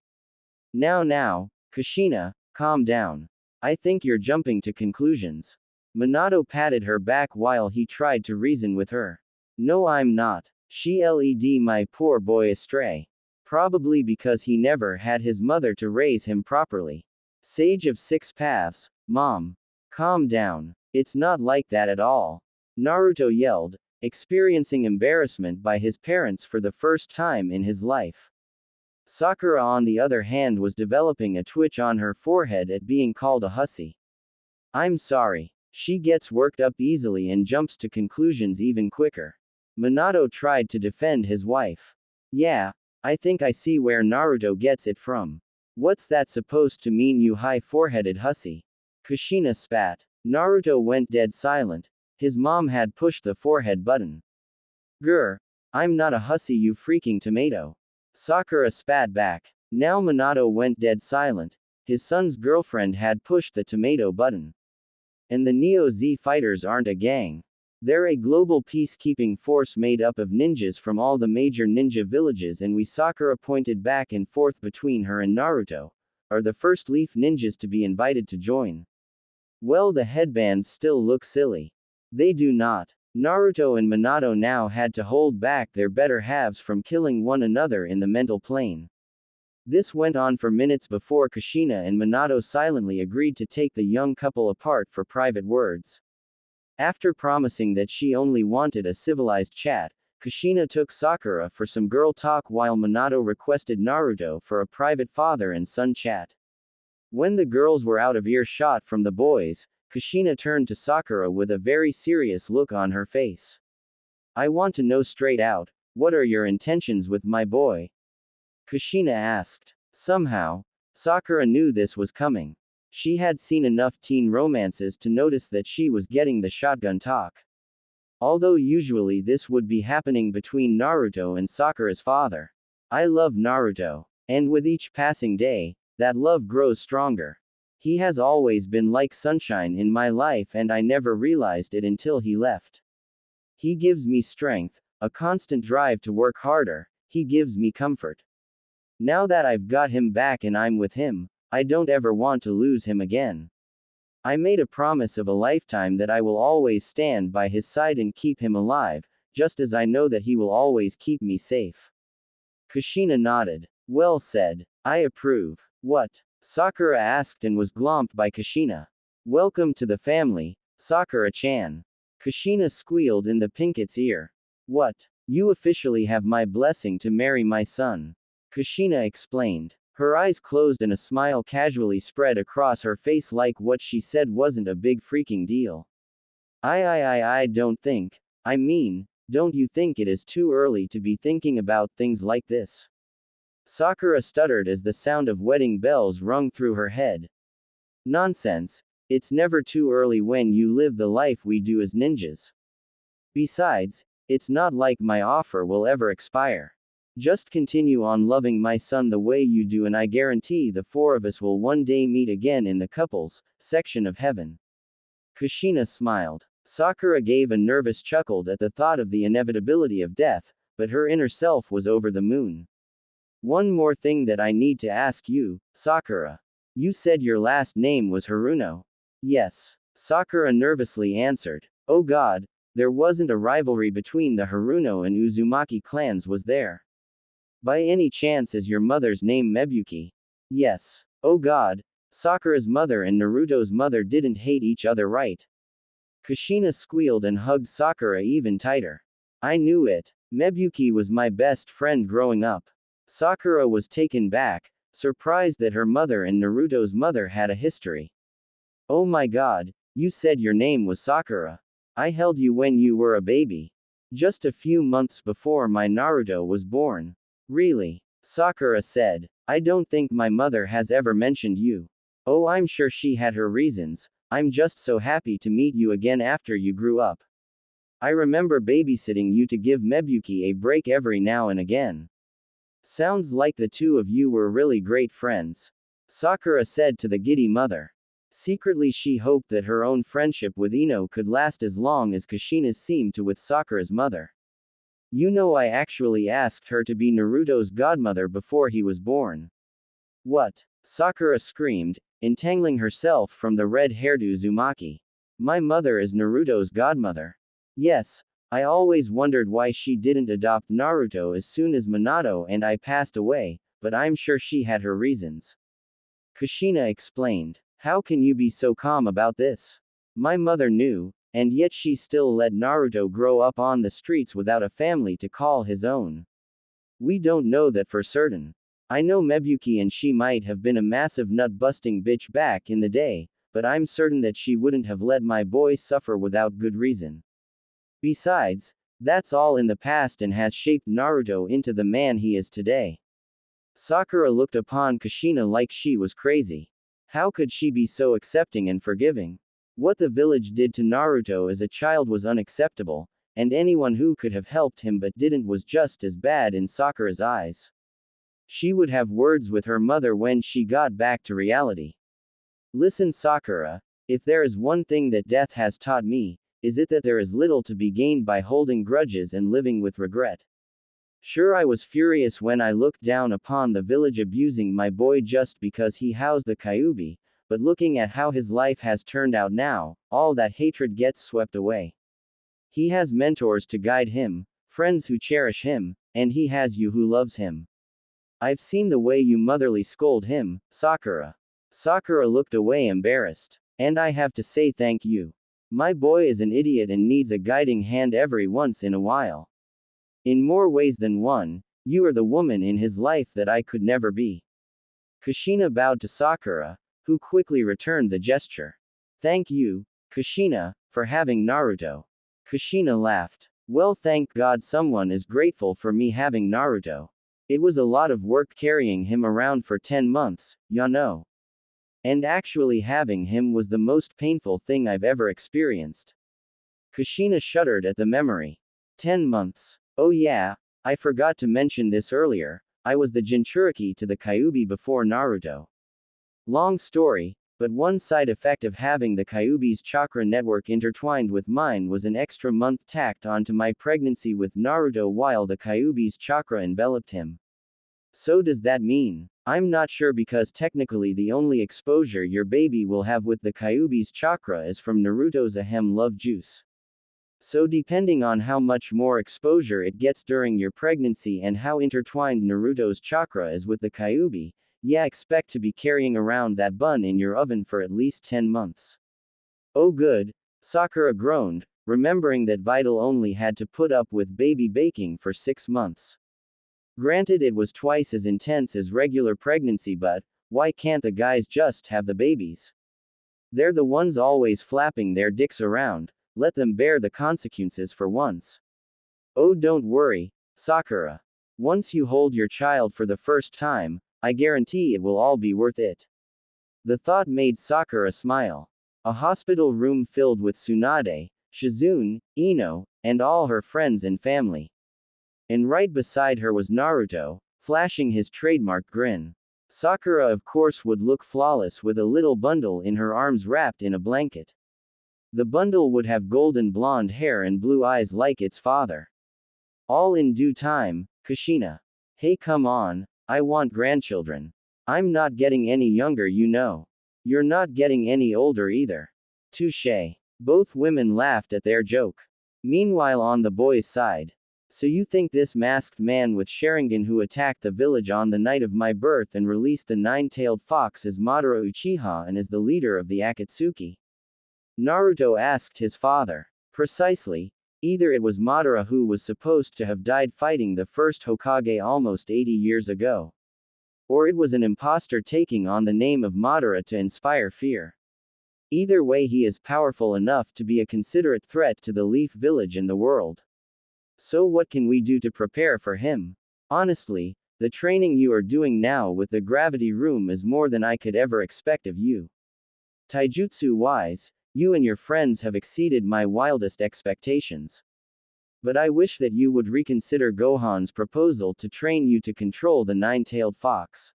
Now, Kushina, calm down. I think you're jumping to conclusions. Minato patted her back while he tried to reason with her. No, I'm not. She led my poor boy astray. Probably because he never had his mother to raise him properly. Sage of Six Paths, Mom. Calm down. It's not like that at all. Naruto yelled, experiencing embarrassment by his parents for the first time in his life. Sakura on the other hand was developing a twitch on her forehead at being called a hussy. I'm sorry. She gets worked up easily and jumps to conclusions even quicker. Minato tried to defend his wife. Yeah, I think I see where Naruto gets it from. What's that supposed to mean, you high-foreheaded hussy? Kushina spat. Naruto went dead silent. His mom had pushed the forehead button. Grr. I'm not a hussy, you freaking tomato. Sakura spat back. Now Minato went dead silent. His son's girlfriend had pushed the tomato button. And the Neo-Z fighters aren't a gang. They're a global peacekeeping force made up of ninjas from all the major ninja villages, and we, Sakura pointed back and forth between her and Naruto, are the first Leaf ninjas to be invited to join. Well, the headbands still look silly. They do not. Naruto and Minato now had to hold back their better halves from killing one another in the mental plane. This went on for minutes before Kushina and Minato silently agreed to take the young couple apart for private words. After promising that she only wanted a civilized chat, Kushina took Sakura for some girl talk while Minato requested Naruto for a private father and son chat. When the girls were out of earshot from the boys, Kushina turned to Sakura with a very serious look on her face. I want to know straight out, what are your intentions with my boy? Kushina asked. Somehow, Sakura knew this was coming. She had seen enough teen romances to notice that she was getting the shotgun talk. Although usually this would be happening between Naruto and Sakura's father. I love Naruto. And with each passing day, that love grows stronger. He has always been like sunshine in my life, and I never realized it until he left. He gives me strength, a constant drive to work harder, he gives me comfort. Now that I've got him back and I'm with him, I don't ever want to lose him again. I made a promise of a lifetime that I will always stand by his side and keep him alive, just as I know that he will always keep me safe. Kushina nodded. Well said. I approve. What? Sakura asked and was glomped by Kushina. Welcome to the family, Sakura-chan. Kushina squealed in the pinket's ear. What? You officially have my blessing to marry my son. Kushina explained. Her eyes closed and a smile casually spread across her face, like what she said wasn't a big freaking deal. I don't think. I mean, don't you think it is too early to be thinking about things like this? Sakura stuttered as the sound of wedding bells rung through her head. Nonsense. It's never too early when you live the life we do as ninjas. Besides, it's not like my offer will ever expire. Just continue on loving my son the way you do, and I guarantee the four of us will one day meet again in the couples section of heaven. Kushina smiled. Sakura gave a nervous chuckle at the thought of the inevitability of death, but her inner self was over the moon. One more thing that I need to ask you, Sakura. You said your last name was Haruno. Yes. Sakura nervously answered. Oh God, there wasn't a rivalry between the Haruno and Uzumaki clans, was there? By any chance is your mother's name Mebuki? Yes. Oh God, Sakura's mother and Naruto's mother didn't hate each other, right? Kushina squealed and hugged Sakura even tighter. I knew it. Mebuki was my best friend growing up. Sakura was taken back, surprised that her mother and Naruto's mother had a history. Oh my God, you said your name was Sakura. I held you when you were a baby. Just a few months before my Naruto was born. Really? Sakura said. I don't think my mother has ever mentioned you. Oh, I'm sure she had her reasons. I'm just so happy to meet you again after you grew up. I remember babysitting you to give Mebuki a break every now and again. Sounds like the two of you were really great friends. Sakura said to the giddy mother. Secretly she hoped that her own friendship with Ino could last as long as Kushina's seemed to with Sakura's mother. You know, I actually asked her to be Naruto's godmother before he was born. What? Sakura screamed, entangling herself from the red-haired Uzumaki. My mother is Naruto's godmother. Yes. I always wondered why she didn't adopt Naruto as soon as Minato and I passed away, but I'm sure she had her reasons. Kushina explained. How can you be so calm about this? My mother knew, and yet she still let Naruto grow up on the streets without a family to call his own. We don't know that for certain. I know Mebuki and she might have been a massive nut-busting bitch back in the day, but I'm certain that she wouldn't have let my boy suffer without good reason. Besides, that's all in the past and has shaped Naruto into the man he is today. Sakura looked upon Kushina like she was crazy. How could she be so accepting and forgiving? What the village did to Naruto as a child was unacceptable, and anyone who could have helped him but didn't was just as bad in Sakura's eyes. She would have words with her mother when she got back to reality. Listen, Sakura, if there is one thing that death has taught me, is it that there is little to be gained by holding grudges and living with regret. Sure, I was furious when I looked down upon the village abusing my boy just because he housed the Kyuubi, but looking at how his life has turned out now, all that hatred gets swept away. He has mentors to guide him, friends who cherish him, and he has you who loves him. I've seen the way you motherly scold him, Sakura. Sakura looked away embarrassed. And I have to say thank you. My boy is an idiot and needs a guiding hand every once in a while. In more ways than one, you are the woman in his life that I could never be. Kushina bowed to Sakura, who quickly returned the gesture. Thank you, Kushina, for having Naruto. Kushina laughed. Well, thank God someone is grateful for me having Naruto. It was a lot of work carrying him around for 10 months, you know. And actually having him was the most painful thing I've ever experienced. Kushina shuddered at the memory. 10 months. Oh yeah, I forgot to mention this earlier, I was the Jinchuriki to the Kyuubi before Naruto. Long story, but one side effect of having the Kyuubi's chakra network intertwined with mine was an extra month tacked onto my pregnancy with Naruto while the Kyuubi's chakra enveloped him. So does that mean? I'm not sure because technically the only exposure your baby will have with the Kyuubi's chakra is from Naruto's Harem love juice. So depending on how much more exposure it gets during your pregnancy and how intertwined Naruto's chakra is with the Kyuubi, yeah, expect to be carrying around that bun in your oven for at least 10 months. Oh good, Sakura groaned, remembering that Vital only had to put up with baby baking for 6 months. Granted, it was twice as intense as regular pregnancy, but why can't the guys just have the babies? They're the ones always flapping their dicks around. Let them bear the consequences for once. Oh, don't worry, Sakura. Once you hold your child for the first time, I guarantee it will all be worth it. The thought made Sakura smile. A hospital room filled with Tsunade, Shizune, Ino, and all her friends and family. And right beside her was Naruto, flashing his trademark grin. Sakura, of course, would look flawless with a little bundle in her arms wrapped in a blanket. The bundle would have golden blonde hair and blue eyes like its father. All in due time, Kushina. Hey, come on, I want grandchildren. I'm not getting any younger, you know. You're not getting any older either. Touché. Both women laughed at their joke. Meanwhile, on the boys' side. So you think this masked man with Sharingan who attacked the village on the night of my birth and released the nine-tailed fox is Madara Uchiha and is the leader of the Akatsuki? Naruto asked his father. Precisely. Either it was Madara who was supposed to have died fighting the first Hokage almost 80 years ago. Or it was an imposter taking on the name of Madara to inspire fear. Either way, he is powerful enough to be a considerate threat to the Leaf Village and the world. So what can we do to prepare for him? Honestly, the training you are doing now with the gravity room is more than I could ever expect of you. Taijutsu-wise, you and your friends have exceeded my wildest expectations. But I wish that you would reconsider Gohan's proposal to train you to control the nine-tailed fox.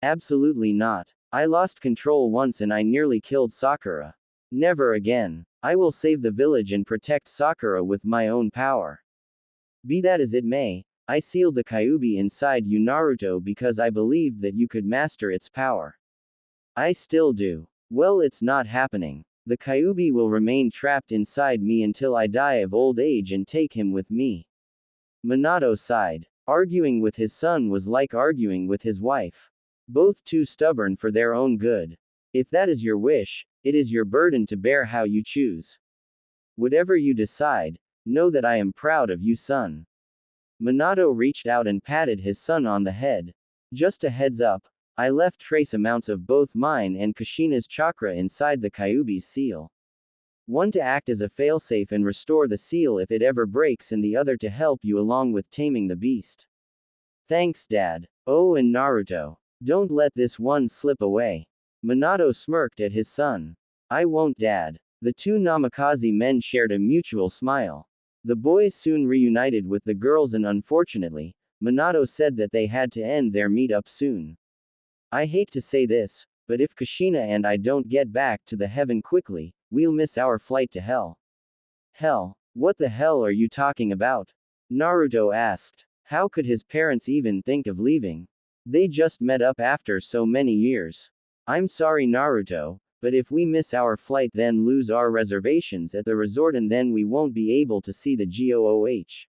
Absolutely not. I lost control once and I nearly killed Sakura. Never again. I will save the village and protect Sakura with my own power. Be that as it may, I sealed the Kyuubi inside you, Naruto, because I believed that you could master its power. I still do. Well, it's not happening. The Kyuubi will remain trapped inside me until I die of old age and take him with me. Minato sighed. Arguing with his son was like arguing with his wife. Both too stubborn for their own good. If that is your wish, it is your burden to bear how you choose. Whatever you decide, know that I am proud of you, son. Minato reached out and patted his son on the head. Just a heads up, I left trace amounts of both mine and Kushina's chakra inside the Kyuubi's seal. One to act as a failsafe and restore the seal if it ever breaks, and the other to help you along with taming the beast. Thanks, Dad. Oh, and Naruto. Don't let this one slip away. Minato smirked at his son. I won't, Dad. The two Namikaze men shared a mutual smile. The boys soon reunited with the girls, and unfortunately, Minato said that they had to end their meet-up soon. I hate to say this, but if Kushina and I don't get back to the heaven quickly, we'll miss our flight to hell. Hell? What the hell are you talking about? Naruto asked. How could his parents even think of leaving? They just met up after so many years. I'm sorry, Naruto, but if we miss our flight, then lose our reservations at the resort, and then we won't be able to see the GOOH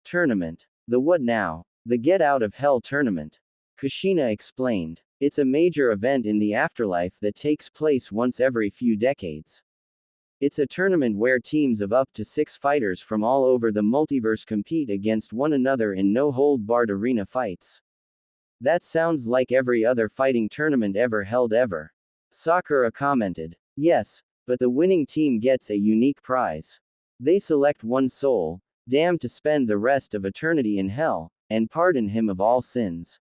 tournament. The what now? The Get Out of Hell tournament. Kushina explained. It's a major event in the afterlife that takes place once every few decades. It's a tournament where teams of up to 6 fighters from all over the multiverse compete against one another in no-hold-barred arena fights. That sounds like every other fighting tournament ever held ever. Sakura commented. Yes, but the winning team gets a unique prize. They select one soul, damned to spend the rest of eternity in hell, and pardon him of all sins.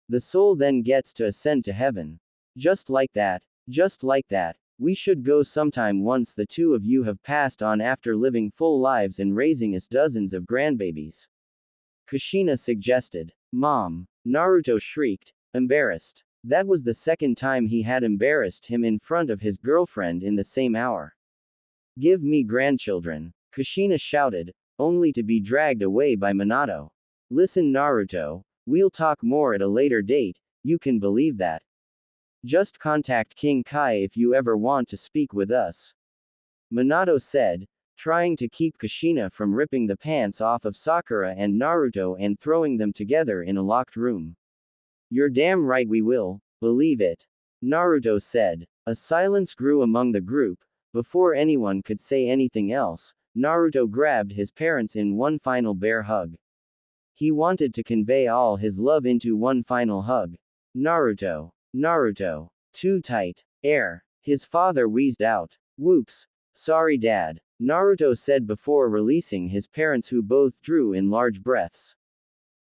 The soul then gets to ascend to heaven. Just like that, just like that. We should go sometime once the two of you have passed on after living full lives and raising us dozens of grandbabies. Kushina suggested. Mom. Naruto shrieked, embarrassed. That was the second time he had embarrassed him in front of his girlfriend in the same hour. Give me grandchildren, Kushina shouted, only to be dragged away by Minato. Listen, Naruto, we'll talk more at a later date, you can believe that. Just contact King Kai if you ever want to speak with us. Minato said, trying to keep Kushina from ripping the pants off of Sakura and Naruto and throwing them together in a locked room. You're damn right we will, believe it. Naruto said. A silence grew among the group. Before anyone could say anything else, Naruto grabbed his parents in one final bear hug. He wanted to convey all his love into one final hug. Naruto. Naruto. Too tight. Air. His father wheezed out. Whoops. Sorry, Dad. Naruto said before releasing his parents, who both drew in large breaths.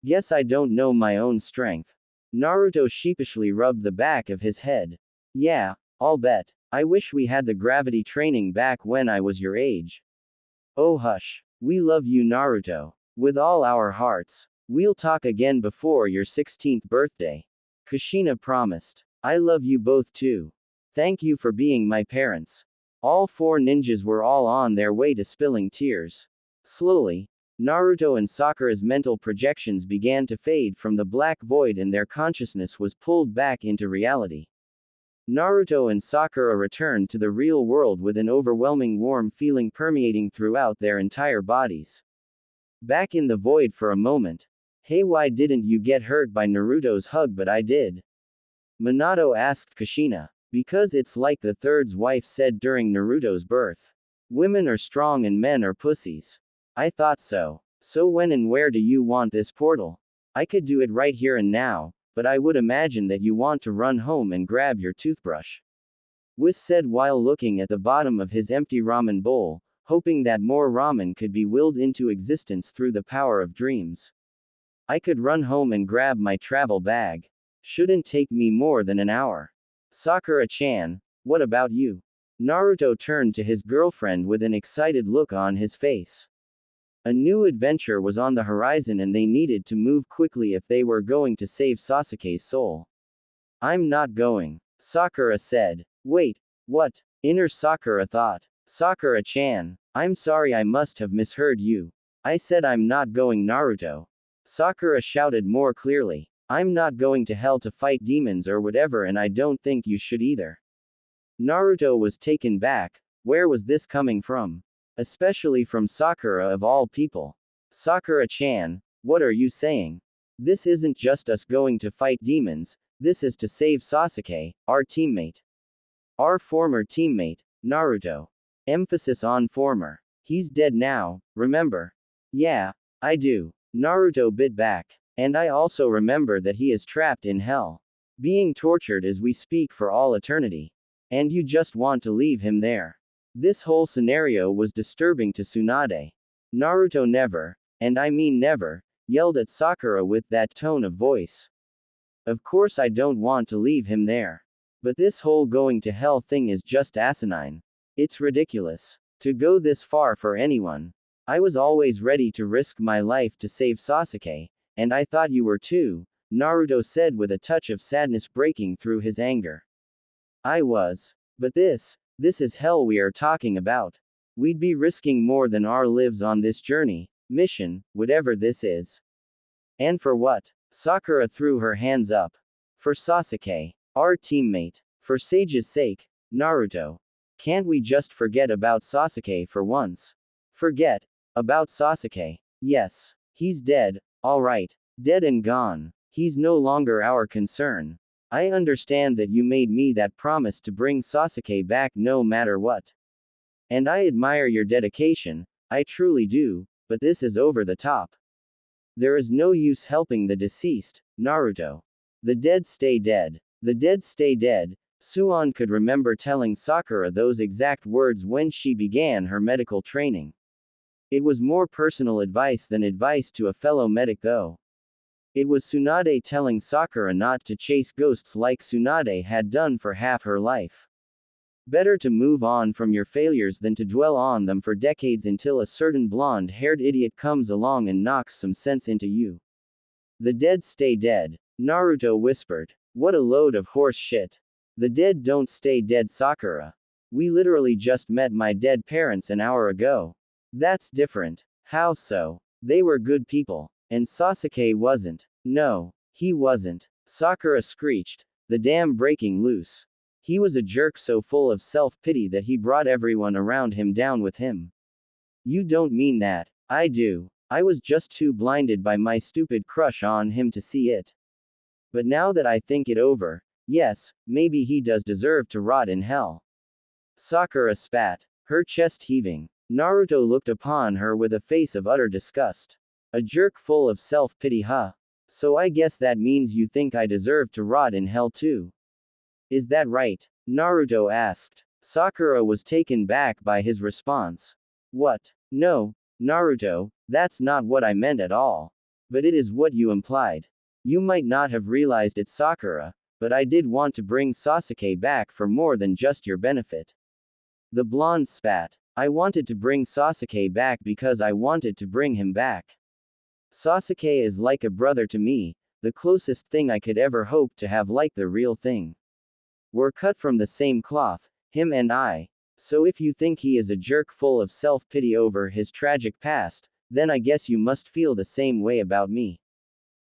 Guess I don't know my own strength. Naruto sheepishly rubbed the back of his head. Yeah, I'll bet. I wish we had the gravity training back when I was your age. Oh hush. We love you, Naruto. With all our hearts. We'll talk again before your 16th birthday. Kushina promised. I love you both too. Thank you for being my parents. All 4 ninjas were all on their way to spilling tears. Slowly, Naruto and Sakura's mental projections began to fade from the black void, and their consciousness was pulled back into reality. Naruto and Sakura returned to the real world with an overwhelming warm feeling permeating throughout their entire bodies. Back in the void for a moment. Hey, why didn't you get hurt by Naruto's hug but I did? Minato asked Kushina. Because it's like the third's wife said during Naruto's birth. Women are strong and men are pussies. I thought so. So when and where do you want this portal? I could do it right here and now, but I would imagine that you want to run home and grab your toothbrush. Whis said while looking at the bottom of his empty ramen bowl, hoping that more ramen could be willed into existence through the power of dreams. I could run home and grab my travel bag. Shouldn't take me more than an hour. Sakura-chan, what about you? Naruto turned to his girlfriend with an excited look on his face. A new adventure was on the horizon and they needed to move quickly if they were going to save Sasuke's soul. I'm not going, Sakura said. Wait, what? Inner Sakura thought. Sakura-chan, I'm sorry, I must have misheard you. I said I'm not going, Naruto. Sakura shouted more clearly. I'm not going to hell to fight demons or whatever, and I don't think you should either. Naruto was taken back. Where was this coming from? Especially from Sakura of all people. Sakura-chan, what are you saying? This isn't just us going to fight demons, this is to save Sasuke, our teammate. Our former teammate, Naruto. Emphasis on former. He's dead now, remember? Yeah, I do. Naruto bit back. And I also remember that he is trapped in hell. being tortured as we speak for all eternity. And you just want to leave him there. This whole scenario was disturbing to Tsunade. Naruto never, and I mean never, yelled at Sakura with that tone of voice. Of course I don't want to leave him there. But this whole going to hell thing is just asinine. It's ridiculous. To go this far for anyone. I was always ready to risk my life to save Sasuke, and I thought you were too, Naruto said with a touch of sadness breaking through his anger. I was. But this is hell we are talking about. We'd be risking more than our lives on this journey, mission, whatever this is. And for what? Sakura threw her hands up. For Sasuke. Our teammate. For Sage's sake, Naruto. Can't we just forget about Sasuke for once? Forget about Sasuke. Yes. He's dead, alright. Dead and gone. He's no longer our concern. I understand that you made me that promise to bring Sasuke back no matter what. And I admire your dedication, I truly do, but this is over the top. There is no use helping the deceased, Naruto. The dead stay dead. The dead stay dead. Suan could remember telling Sakura those exact words when she began her medical training. It was more personal advice than advice to a fellow medic though. It was Tsunade telling Sakura not to chase ghosts like Tsunade had done for half her life. Better to move on from your failures than to dwell on them for decades until a certain blonde-haired idiot comes along and knocks some sense into you. The dead stay dead, Naruto whispered. What a load of horse shit. The dead don't stay dead, Sakura. We literally just met my dead parents an hour ago. That's different. How so? They were good people. And Sasuke wasn't. No, he wasn't. Sakura screeched, the dam breaking loose. He was a jerk so full of self-pity that he brought everyone around him down with him. You don't mean that. I do. I was just too blinded by my stupid crush on him to see it. But now that I think it over, yes, maybe he does deserve to rot in hell. Sakura spat, her chest heaving. Naruto looked upon her with a face of utter disgust. A jerk full of self-pity, huh? So I guess that means you think I deserve to rot in hell too. Is that right? Naruto asked. Sakura was taken back by his response. What? No, Naruto, that's not what I meant at all. But it is what you implied. You might not have realized it, Sakura, but I did want to bring Sasuke back for more than just your benefit. The blonde spat. I wanted to bring Sasuke back because I wanted to bring him back. Sasuke is like a brother to me, the closest thing I could ever hope to have, like the real thing. We're cut from the same cloth, him and I. So if you think he is a jerk full of self-pity over his tragic past, then I guess you must feel the same way about me.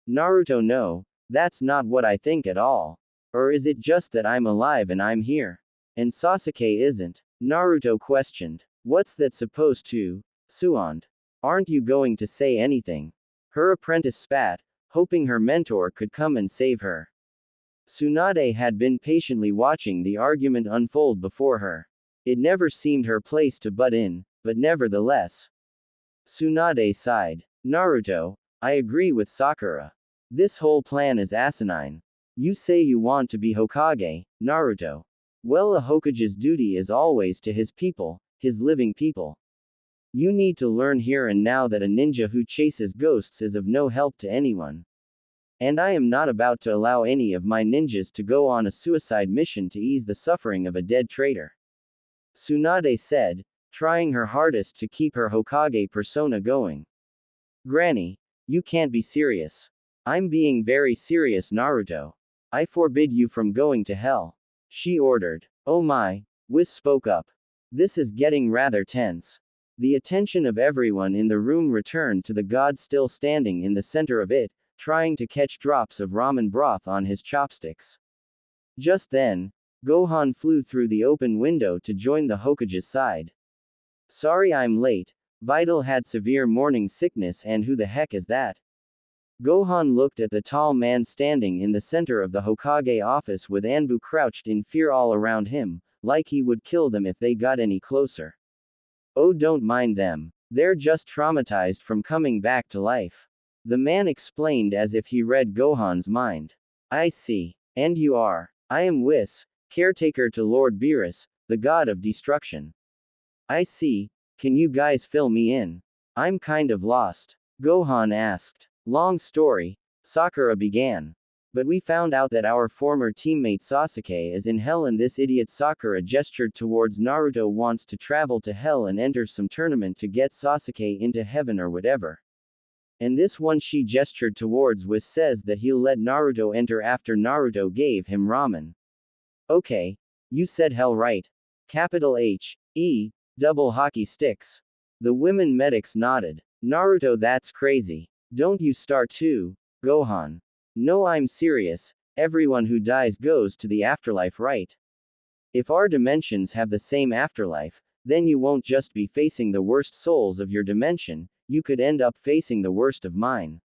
Naruto, no, that's not what I think at all. Or is it just that I'm alive and I'm here? And Sasuke isn't? Naruto questioned. What's that supposed to? Suan. Aren't you going to say anything? Her apprentice spat, hoping her mentor could come and save her. Tsunade had been patiently watching the argument unfold before her. It never seemed her place to butt in, but nevertheless. Tsunade sighed. Naruto, I agree with Sakura. This whole plan is asinine. You say you want to be Hokage, Naruto. Well, a Hokage's duty is always to his people, his living people. You need to learn here and now that a ninja who chases ghosts is of no help to anyone. And I am not about to allow any of my ninjas to go on a suicide mission to ease the suffering of a dead traitor. Tsunade said, trying her hardest to keep her Hokage persona going. Granny, you can't be serious. I'm being very serious, Naruto. I forbid you from going to hell. She ordered. Oh my, Whis spoke up. This is getting rather tense. The attention of everyone in the room returned to the god still standing in the center of it, trying to catch drops of ramen broth on his chopsticks. Just then, Gohan flew through the open window to join the Hokage's side. Sorry I'm late, Vital had severe morning sickness and who the heck is that? Gohan looked at the tall man standing in the center of the Hokage office with Anbu crouched in fear all around him, like he would kill them if they got any closer. Oh, don't mind them. They're just traumatized from coming back to life. The man explained as if he read Gohan's mind. I see. And you are. I am Whis, caretaker to Lord Beerus, the god of destruction. I see. Can you guys fill me in? I'm kind of lost. Gohan asked. Long story, Sakura began. But we found out that our former teammate Sasuke is in hell and this idiot Sakura gestured towards Naruto wants to travel to hell and enter some tournament to get Sasuke into heaven or whatever. And this one she gestured towards Whis says that he'll let Naruto enter after Naruto gave him ramen. Okay. You said hell right. Capital H, E, double hockey sticks. The women medics nodded. Naruto, that's crazy. Don't you start too, Gohan. No, I'm serious. Everyone who dies goes to the afterlife, right? If our dimensions have the same afterlife, then you won't just be facing the worst souls of your dimension, you could end up facing the worst of mine.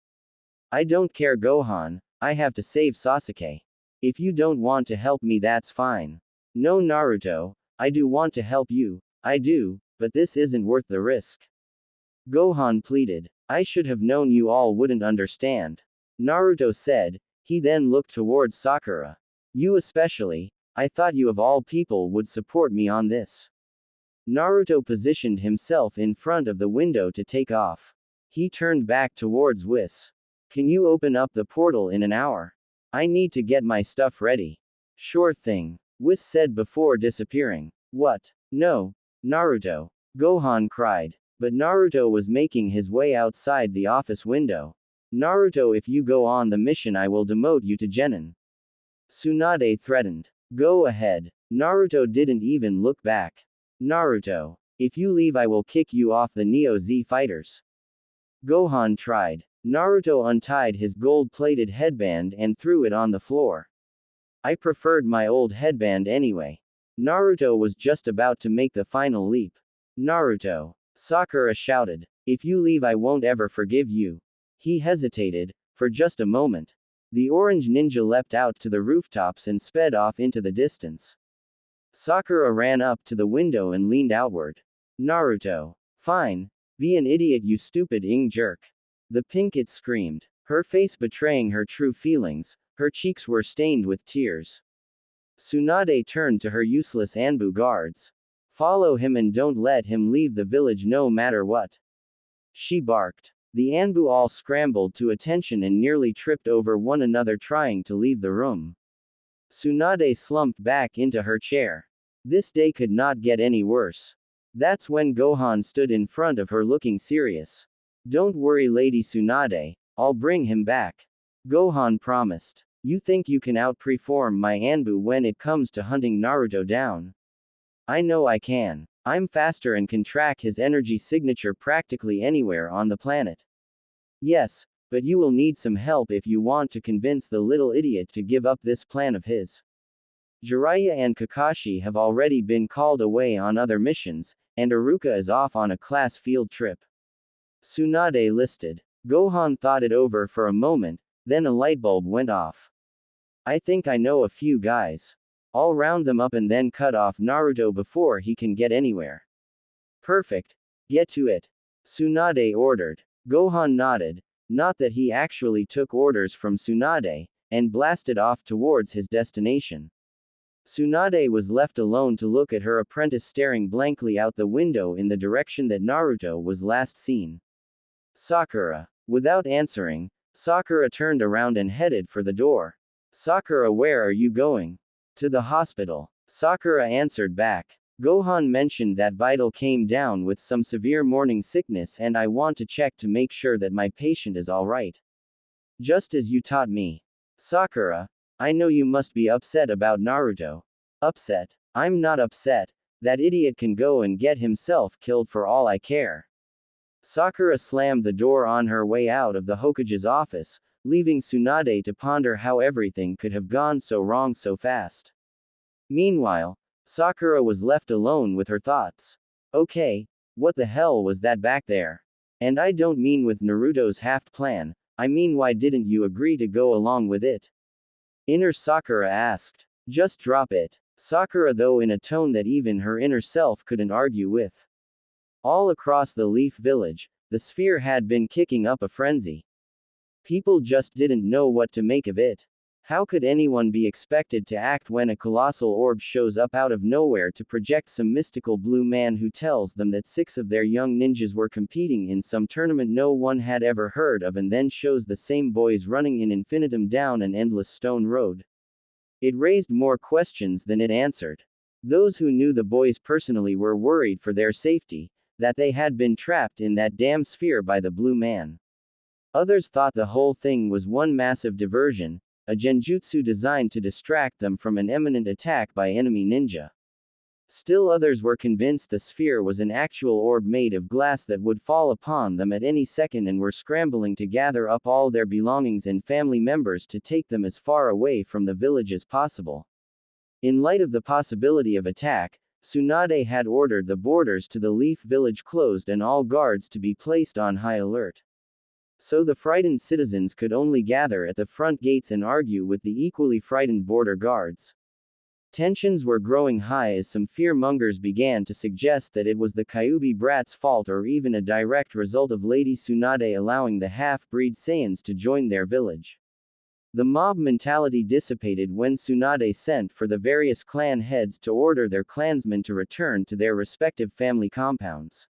I don't care, Gohan, I have to save Sasuke. If you don't want to help me, that's fine. No, Naruto, I do want to help you, I do, but this isn't worth the risk. Gohan pleaded. I should have known you all wouldn't understand. Naruto said. He then looked towards Sakura. You especially, I thought you of all people would support me on this. Naruto positioned himself in front of the window to take off. He turned back towards Whis. Can you open up the portal in an hour? I need to get my stuff ready. Sure thing, Whis said before disappearing. What? No, Naruto. Gohan cried. But Naruto was making his way outside the office window. Naruto, if you go on the mission, I will demote you to Genin. Tsunade threatened. Go ahead. Naruto didn't even look back. Naruto, if you leave, I will kick you off the Neo Z fighters. Gohan tried. Naruto untied his gold-plated headband and threw it on the floor. I preferred my old headband anyway. Naruto was just about to make the final leap. Naruto, Sakura shouted. If you leave, I won't ever forgive you. He hesitated, for just a moment. The orange ninja leapt out to the rooftops and sped off into the distance. Sakura ran up to the window and leaned outward. Naruto. Fine. Be an idiot, you stupid jerk. The pinkett screamed, her face betraying her true feelings, her cheeks were stained with tears. Tsunade turned to her useless Anbu guards. Follow him and don't let him leave the village no matter what. She barked. The Anbu all scrambled to attention and nearly tripped over one another trying to leave the room. Tsunade slumped back into her chair. This day could not get any worse. That's when Gohan stood in front of her looking serious. Don't worry, Lady Tsunade, I'll bring him back. Gohan promised. You think you can outperform my Anbu when it comes to hunting Naruto down? I know I can. I'm faster and can track his energy signature practically anywhere on the planet. Yes, but you will need some help if you want to convince the little idiot to give up this plan of his. Jiraiya and Kakashi have already been called away on other missions, and Iruka is off on a class field trip. Tsunade listed. Gohan thought it over for a moment, then a lightbulb went off. I think I know a few guys. I'll round them up and then cut off Naruto before he can get anywhere. Perfect. Get to it. Tsunade ordered. Gohan nodded, not that he actually took orders from Tsunade, and blasted off towards his destination. Tsunade was left alone to look at her apprentice staring blankly out the window in the direction that Naruto was last seen. Sakura. Without answering, Sakura turned around and headed for the door. Sakura, where are you going? To the hospital. Sakura answered back. Gohan mentioned that Vital came down with some severe morning sickness and I want to check to make sure that my patient is alright. Just as you taught me. Sakura, I know you must be upset about Naruto. Upset? I'm not upset. That idiot can go and get himself killed for all I care. Sakura slammed the door on her way out of the Hokage's office, leaving Tsunade to ponder how everything could have gone so wrong so fast. Meanwhile, Sakura was left alone with her thoughts. Okay, what the hell was that back there? And I don't mean with Naruto's half plan, I mean why didn't you agree to go along with it? Inner Sakura asked. Just drop it. Sakura, though, in a tone that even her inner self couldn't argue with. All across the Leaf Village, the sphere had been kicking up a frenzy. People just didn't know what to make of it. How could anyone be expected to act when a colossal orb shows up out of nowhere to project some mystical blue man who tells them that 6 of their young ninjas were competing in some tournament no one had ever heard of, and then shows the same boys running in infinitum down an endless stone road? It raised more questions than it answered. Those who knew the boys personally were worried for their safety, that they had been trapped in that damn sphere by the blue man. Others thought the whole thing was one massive diversion, a genjutsu designed to distract them from an imminent attack by enemy ninja. Still others were convinced the sphere was an actual orb made of glass that would fall upon them at any second, and were scrambling to gather up all their belongings and family members to take them as far away from the village as possible. In light of the possibility of attack, Tsunade had ordered the borders to the Leaf Village closed and all guards to be placed on high alert. So the frightened citizens could only gather at the front gates and argue with the equally frightened border guards. Tensions were growing high as some fearmongers began to suggest that it was the Kyuubi brats' fault, or even a direct result of Lady Tsunade allowing the half-breed Saiyans to join their village. The mob mentality dissipated when Tsunade sent for the various clan heads to order their clansmen to return to their respective family compounds.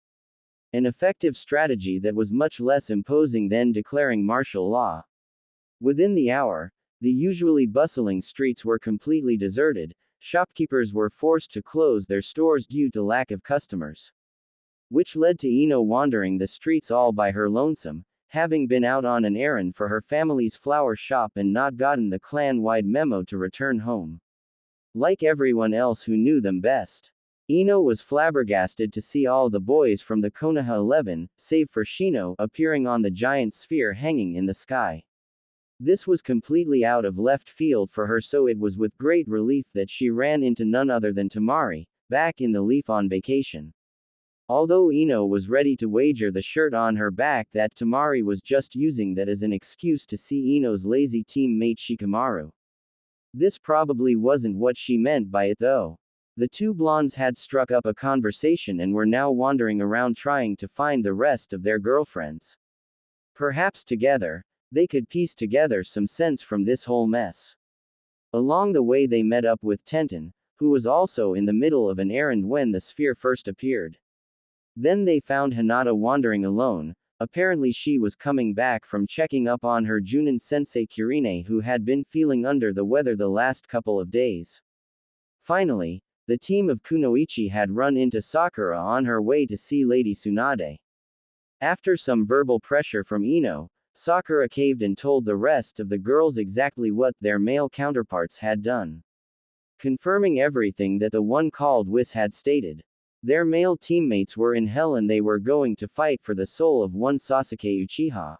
An effective strategy that was much less imposing than declaring martial law. Within the hour, the usually bustling streets were completely deserted. Shopkeepers were forced to close their stores due to lack of customers. Which led to Ino wandering the streets all by her lonesome, having been out on an errand for her family's flower shop and not gotten the clan-wide memo to return home. Like everyone else who knew them best, Ino was flabbergasted to see all the boys from the Konoha 11, save for Shino, appearing on the giant sphere hanging in the sky. This was completely out of left field for her, so it was with great relief that she ran into none other than Tamari, back in the Leaf on vacation. Although Ino was ready to wager the shirt on her back that Tamari was just using that as an excuse to see Ino's lazy teammate Shikamaru. This probably wasn't what she meant by it though. The two blondes had struck up a conversation and were now wandering around trying to find the rest of their girlfriends. Perhaps together, they could piece together some sense from this whole mess. Along the way they met up with Tenten, who was also in the middle of an errand when the sphere first appeared. Then they found Hinata wandering alone. Apparently she was coming back from checking up on her Junin sensei Kirine, who had been feeling under the weather the last couple of days. Finally, the team of Kunoichi had run into Sakura on her way to see Lady Tsunade. After some verbal pressure from Ino, Sakura caved and told the rest of the girls exactly what their male counterparts had done. Confirming everything that the one called Whis had stated. Their male teammates were in hell and they were going to fight for the soul of one Sasuke Uchiha.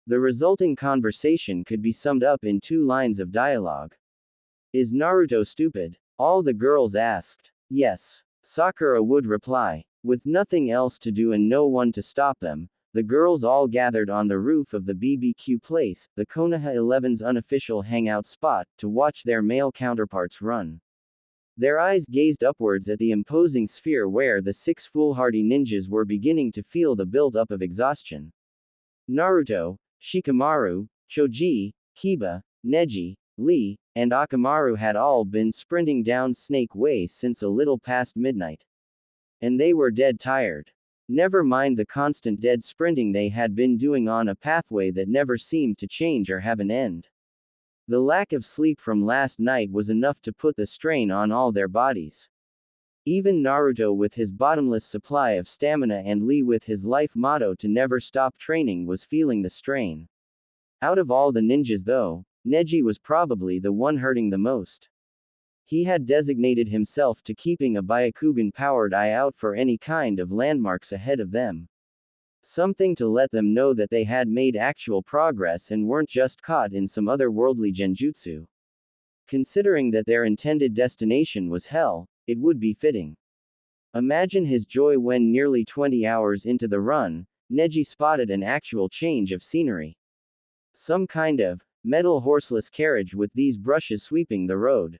The resulting conversation could be summed up in 2 lines of dialogue. Is Naruto stupid? All the girls asked. Yes. Sakura would reply. With nothing else to do and no one to stop them, the girls all gathered on the roof of the BBQ place, the Konoha 11's unofficial hangout spot, to watch their male counterparts run. Their eyes gazed upwards at the imposing sphere where the 6 foolhardy ninjas were beginning to feel the build-up of exhaustion. Naruto, Shikamaru, Choji, Kiba, Neji, Lee, and Akamaru had all been sprinting down Snake Way since a little past midnight. And they were dead tired. Never mind the constant dead sprinting they had been doing on a pathway that never seemed to change or have an end. The lack of sleep from last night was enough to put the strain on all their bodies. Even Naruto with his bottomless supply of stamina and Lee with his life motto to never stop training was feeling the strain. Out of all the ninjas though, Neji was probably the one hurting the most. He had designated himself to keeping a Byakugan-powered eye out for any kind of landmarks ahead of them. Something to let them know that they had made actual progress and weren't just caught in some otherworldly genjutsu. Considering that their intended destination was hell, it would be fitting. Imagine his joy when nearly 20 hours into the run, Neji spotted an actual change of scenery. Some kind of metal horseless carriage with these brushes sweeping the road.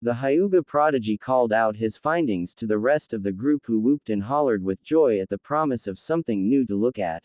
The Hyuga prodigy called out his findings to the rest of the group, who whooped and hollered with joy at the promise of something new to look at.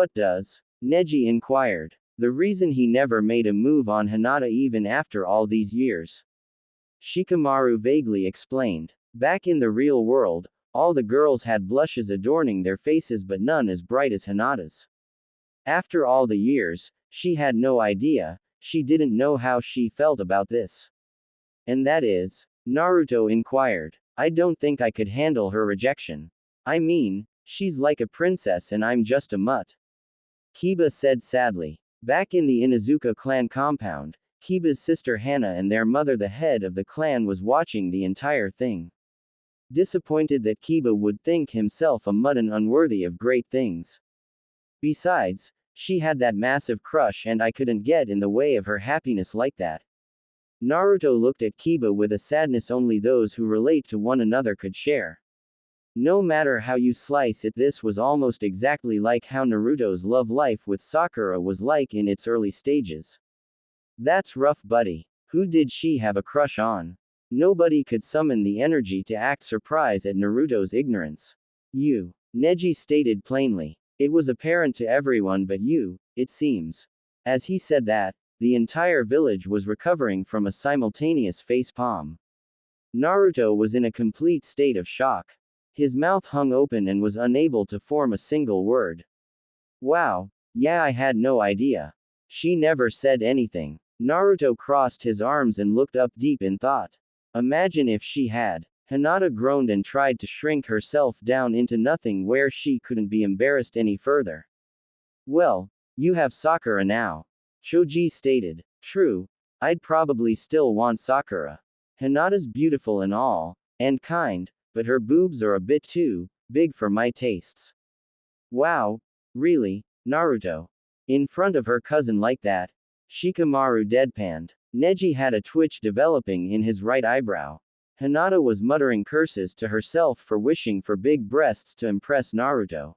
What does? Neji inquired. The reason he never made a move on Hinata even after all these years. Shikamaru vaguely explained. Back in the real world, all the girls had blushes adorning their faces but none as bright as Hinata's. After all the years, she had no idea, she didn't know how she felt about this. And that is? Naruto inquired. I don't think I could handle her rejection. I mean, she's like a princess and I'm just a mutt. Kiba said sadly. Back in the Inuzuka clan compound, Kiba's sister Hana and their mother, the head of the clan, was watching the entire thing. Disappointed that Kiba would think himself a mutt and unworthy of great things. Besides, she had that massive crush and I couldn't get in the way of her happiness like that. Naruto looked at Kiba with a sadness only those who relate to one another could share. No matter how you slice it, this was almost exactly like how Naruto's love life with Sakura was like in its early stages. That's rough, buddy. Who did she have a crush on? Nobody could summon the energy to act surprised at Naruto's ignorance. You. Neji stated plainly. It was apparent to everyone but you, it seems. As he said that, the entire village was recovering from a simultaneous facepalm. Naruto was in a complete state of shock. His mouth hung open and was unable to form a single word. Wow. Yeah, I had no idea. She never said anything. Naruto crossed his arms and looked up deep in thought. Imagine if she had. Hinata groaned and tried to shrink herself down into nothing where she couldn't be embarrassed any further. Well, you have Sakura now. Choji stated. True. I'd probably still want Sakura. Hinata's beautiful and all, and kind, but her boobs are a bit too big for my tastes. Wow. Really, Naruto? In front of her cousin like that? Shikamaru deadpanned. Neji had a twitch developing in his right eyebrow. Hinata was muttering curses to herself for wishing for big breasts to impress Naruto.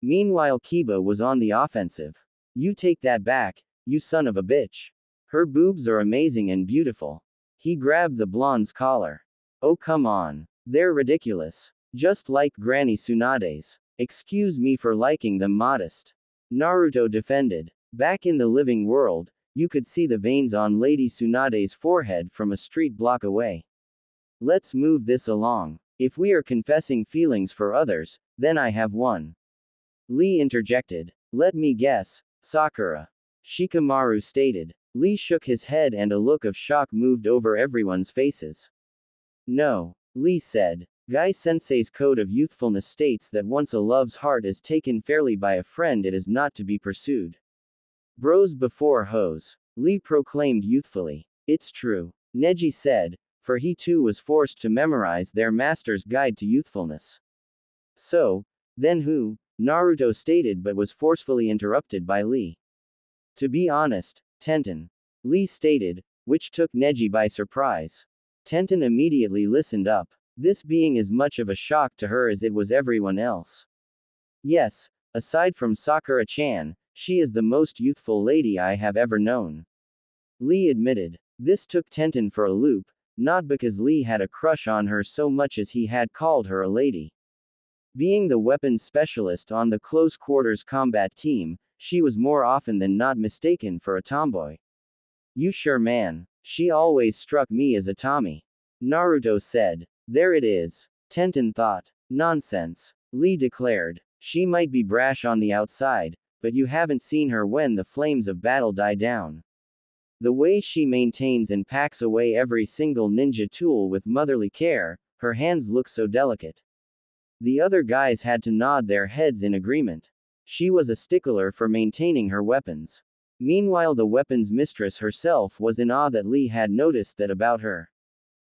Meanwhile, Kiba was on the offensive. You take that back, you son of a bitch. Her boobs are amazing and beautiful. He grabbed the blonde's collar. Oh, come on. They're ridiculous. Just like Granny Tsunade's. Excuse me for liking them modest. Naruto defended. Back in the living world, you could see the veins on Lady Tsunade's forehead from a street block away. Let's move this along. If we are confessing feelings for others, then I have one. Lee interjected. Let me guess, Sakura. Shikamaru stated. Lee shook his head and a look of shock moved over everyone's faces. No. Lee said. Guy-sensei's code of youthfulness states that once a love's heart is taken fairly by a friend, it is not to be pursued. Bros before hoes. Lee proclaimed youthfully. It's true. Neji said, for he too was forced to memorize their master's guide to youthfulness. So, then who? Naruto stated but was forcefully interrupted by Lee. To be honest, Tenten. Lee stated, which took Neji by surprise. Tenten immediately listened up. This being as much of a shock to her as it was everyone else. Yes, aside from Sakura-chan, she is the most youthful lady I have ever known. Lee admitted. This took Tenten for a loop, not because Lee had a crush on her so much as he had called her a lady. Being the weapons specialist on the close quarters combat team, she was more often than not mistaken for a tomboy. You sure, man? She always struck me as a Tommy. Naruto said. There it is. Tenten thought. Nonsense. Lee declared. She might be brash on the outside, but you haven't seen her when the flames of battle die down. The way she maintains and packs away every single ninja tool with motherly care, her hands look so delicate. The other guys had to nod their heads in agreement. She was a stickler for maintaining her weapons. Meanwhile, the weapons mistress herself was in awe that Lee had noticed that about her.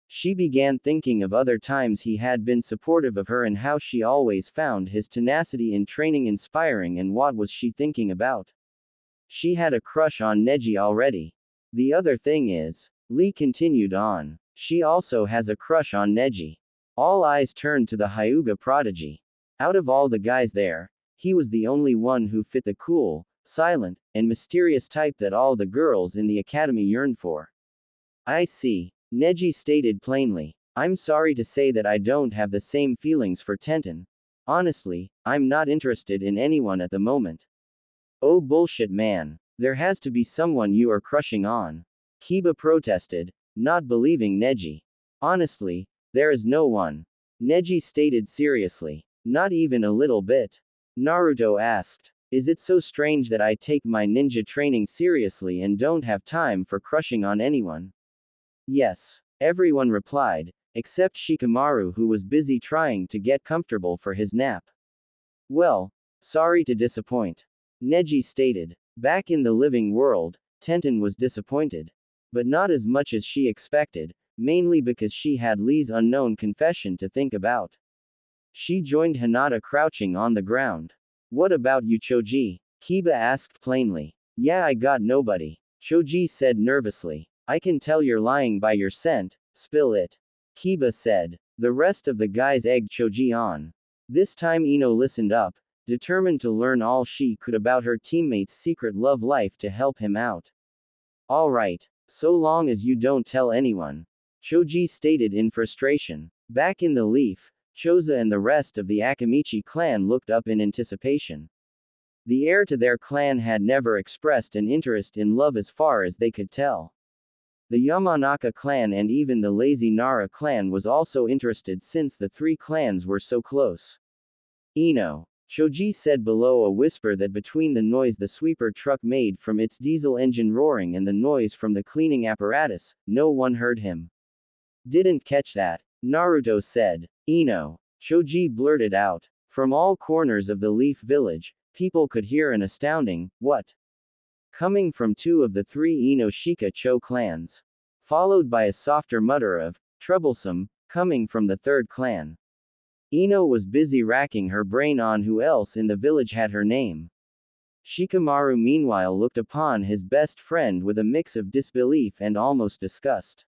She began thinking of other times he had been supportive of her and how she always found his tenacity in training inspiring, and what was she thinking about? She had a crush on Neji already. The other thing is, Lee continued on, she also has a crush on Neji. All eyes turned to the Hyuga prodigy. Out of all the guys there, he was the only one who fit the cool, silent, and mysterious type that all the girls in the academy yearned for. I see. Neji stated plainly. I'm sorry to say that I don't have the same feelings for Tenten. Honestly, I'm not interested in anyone at the moment. Oh bullshit, man. There has to be someone you are crushing on. Kiba protested, not believing Neji. Honestly, there is no one. Neji stated seriously. Not even a little bit. Naruto asked. Is it so strange that I take my ninja training seriously and don't have time for crushing on anyone? Yes. Everyone replied, except Shikamaru, who was busy trying to get comfortable for his nap. Well, sorry to disappoint. Neji stated. Back in the living world, Tenten was disappointed. But not as much as she expected, mainly because she had Lee's unknown confession to think about. She joined Hinata crouching on the ground. What about you, Choji? Kiba asked plainly. Yeah, I got nobody. Choji said nervously. I can tell you're lying by your scent, spill it. Kiba said. The rest of the guys egged Choji on. This time Ino listened up, determined to learn all she could about her teammate's secret love life to help him out. Alright, so long as you don't tell anyone. Choji stated in frustration. Back in the Leaf, Choza and the rest of the Akamichi clan looked up in anticipation. The heir to their clan had never expressed an interest in love as far as they could tell. The Yamanaka clan and even the Lazy Nara clan was also interested since the three clans were so close. Ino. Choji said below a whisper that between the noise the sweeper truck made from its diesel engine roaring and the noise from the cleaning apparatus, no one heard him. Didn't catch that, Naruto said. Ino. Choji blurted out. From all corners of the Leaf Village, people could hear an astounding, what? Coming from two of the three Ino Shika Cho clans. Followed by a softer mutter of, troublesome, coming from the third clan. Ino was busy racking her brain on who else in the village had her name. Shikamaru meanwhile looked upon his best friend with a mix of disbelief and almost disgust.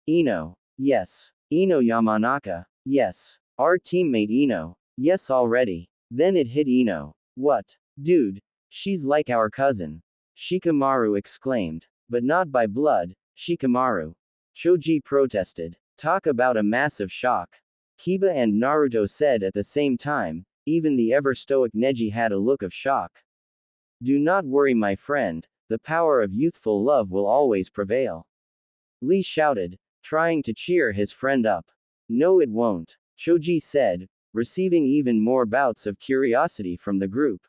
Ino. Yes. Ino Yamanaka. Yes. Our teammate Ino. Yes already. Then it hit Ino. What? Dude. She's like our cousin. Shikamaru exclaimed. But not by blood, Shikamaru. Choji protested. Talk about a massive shock. Kiba and Naruto said at the same time, even the ever-stoic Neji had a look of shock. Do not worry my friend, the power of youthful love will always prevail. Lee shouted, trying to cheer his friend up. No it won't, Choji said, receiving even more bouts of curiosity from the group.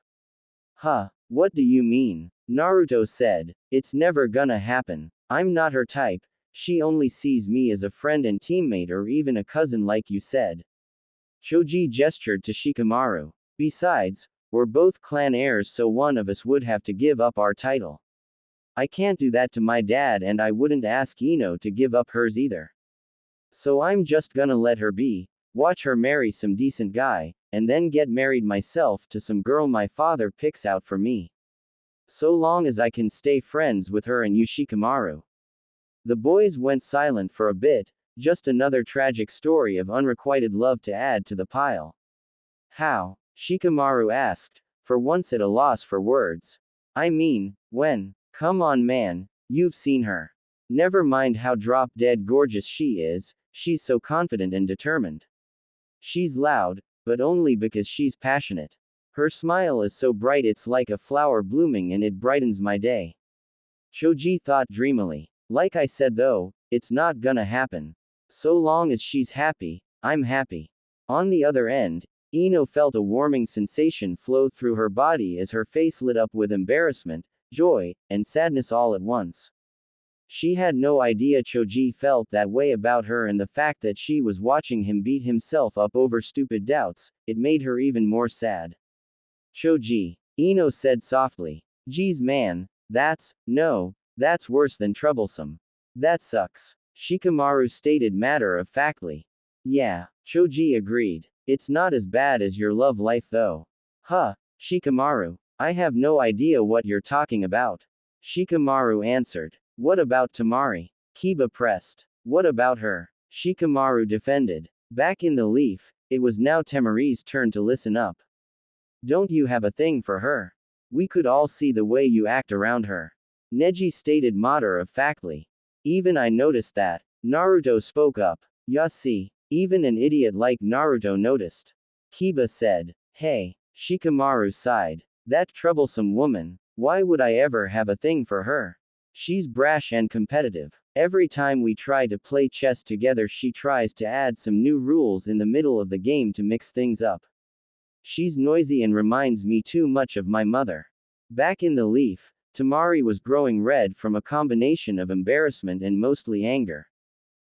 Huh, what do you mean? Naruto said, it's never gonna happen. I'm not her type. She only sees me as a friend and teammate or even a cousin like you said. Choji gestured to Shikamaru. Besides, we're both clan heirs so one of us would have to give up our title. I can't do that to my dad and I wouldn't ask Ino to give up hers either. So I'm just gonna let her be, watch her marry some decent guy, and then get married myself to some girl my father picks out for me. So long as I can stay friends with her and you Shikamaru. The boys went silent for a bit, just another tragic story of unrequited love to add to the pile. How? Shikamaru asked, for once at a loss for words. I mean, when? Come on man, you've seen her. Never mind how drop-dead gorgeous she is, she's so confident and determined. She's loud, but only because she's passionate. Her smile is so bright it's like a flower blooming and it brightens my day. Choji thought dreamily. Like I said though, it's not gonna happen. So long as she's happy, I'm happy. On the other end, Ino felt a warming sensation flow through her body as her face lit up with embarrassment, joy, and sadness all at once. She had no idea Choji felt that way about her and the fact that she was watching him beat himself up over stupid doubts, it made her even more sad. Choji, Ino said softly. Geez man, that's worse than troublesome. That sucks. Shikamaru stated matter-of-factly. Yeah, Choji agreed. It's not as bad as your love life though. Huh, Shikamaru, I have no idea what you're talking about. Shikamaru answered. What about Tamari? Kiba pressed. What about her? Shikamaru defended. Back in the Leaf, it was now Tamari's turn to listen up. Don't you have a thing for her? We could all see the way you act around her. Neji stated matter-of-factly. Even I noticed that. Naruto spoke up. Ya see, even an idiot like Naruto noticed. Kiba said. Hey, Shikamaru sighed. That troublesome woman, why would I ever have a thing for her? She's brash and competitive. Every time we try to play chess together she tries to add some new rules in the middle of the game to mix things up. She's noisy and reminds me too much of my mother. Back in the Leaf, Tamari was growing red from a combination of embarrassment and mostly anger.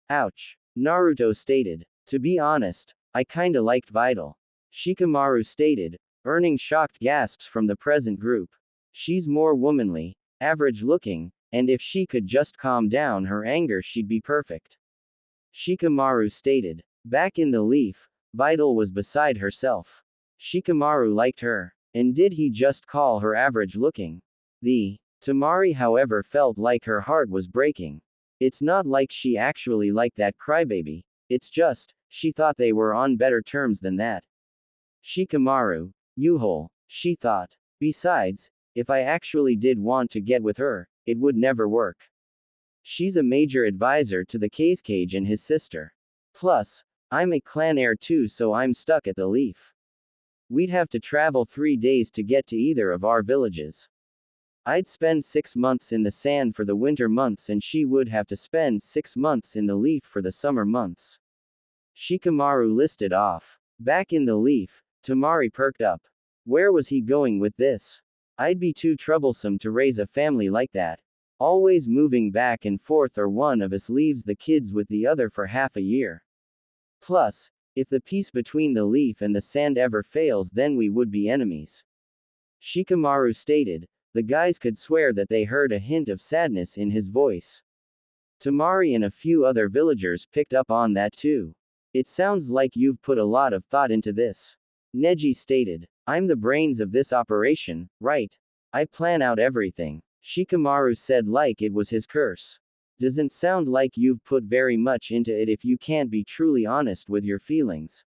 Ouch. Naruto stated. To be honest, I kinda liked Vital. Shikamaru stated, earning shocked gasps from the present group. She's more womanly, average looking, and if she could just calm down her anger she'd be perfect. Shikamaru stated. Back in the Leaf, Vital was beside herself. Shikamaru liked her. And did he just call her average looking? Tamari however felt like her heart was breaking. It's not like she actually liked that crybaby. It's just, she thought they were on better terms than that. Shikamaru, Yuhole, she thought. Besides, if I actually did want to get with her, it would never work. She's a major advisor to the Kazekage and his sister. Plus, I'm a clan heir too, so I'm stuck at the Leaf. We'd have to travel 3 days to get to either of our villages. I'd spend 6 months in the sand for the winter months and she would have to spend 6 months in the Leaf for the summer months. Shikamaru listed off. Back in the Leaf, Tamari perked up. Where was he going with this? I'd be too troublesome to raise a family like that. Always moving back and forth, or one of us leaves the kids with the other for half a year. Plus, if the peace between the Leaf and the sand ever fails, then we would be enemies. Shikamaru stated. The guys could swear that they heard a hint of sadness in his voice. Tamari and a few other villagers picked up on that too. It sounds like you've put a lot of thought into this. Neji stated. I'm the brains of this operation, right? I plan out everything. Shikamaru said like it was his curse. Doesn't sound like you've put very much into it if you can't be truly honest with your feelings.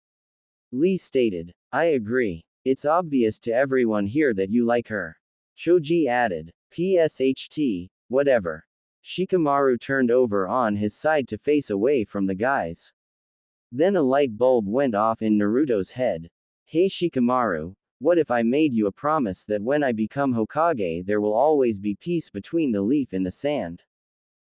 Lee stated. I agree. It's obvious to everyone here that you like her. Choji added. PSHT, whatever. Shikamaru turned over on his side to face away from the guys. Then a light bulb went off in Naruto's head. Hey Shikamaru, what if I made you a promise that when I become Hokage there will always be peace between the Leaf and the sand?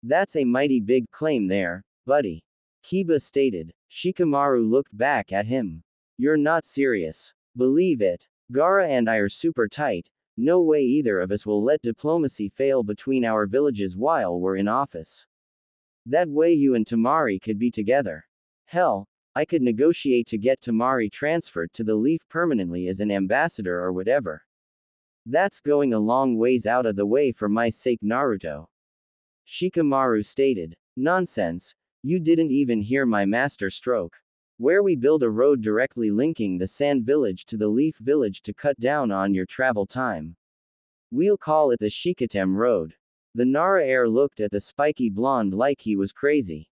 That's a mighty big claim there, buddy. Kiba stated. Shikamaru looked back at him. You're not serious. Believe it. Gaara and I are super tight. No way either of us will let diplomacy fail between our villages while we're in office. That way you and Tamari could be together. Hell, I could negotiate to get Tamari transferred to the Leaf permanently as an ambassador or whatever. That's going a long ways out of the way for my sake, Naruto. Shikamaru stated. Nonsense, you didn't even hear my master stroke. Where we build a road directly linking the Sand Village to the Leaf Village to cut down on your travel time. We'll call it the Shikatem Road. The Nara heir looked at the spiky blonde like he was crazy.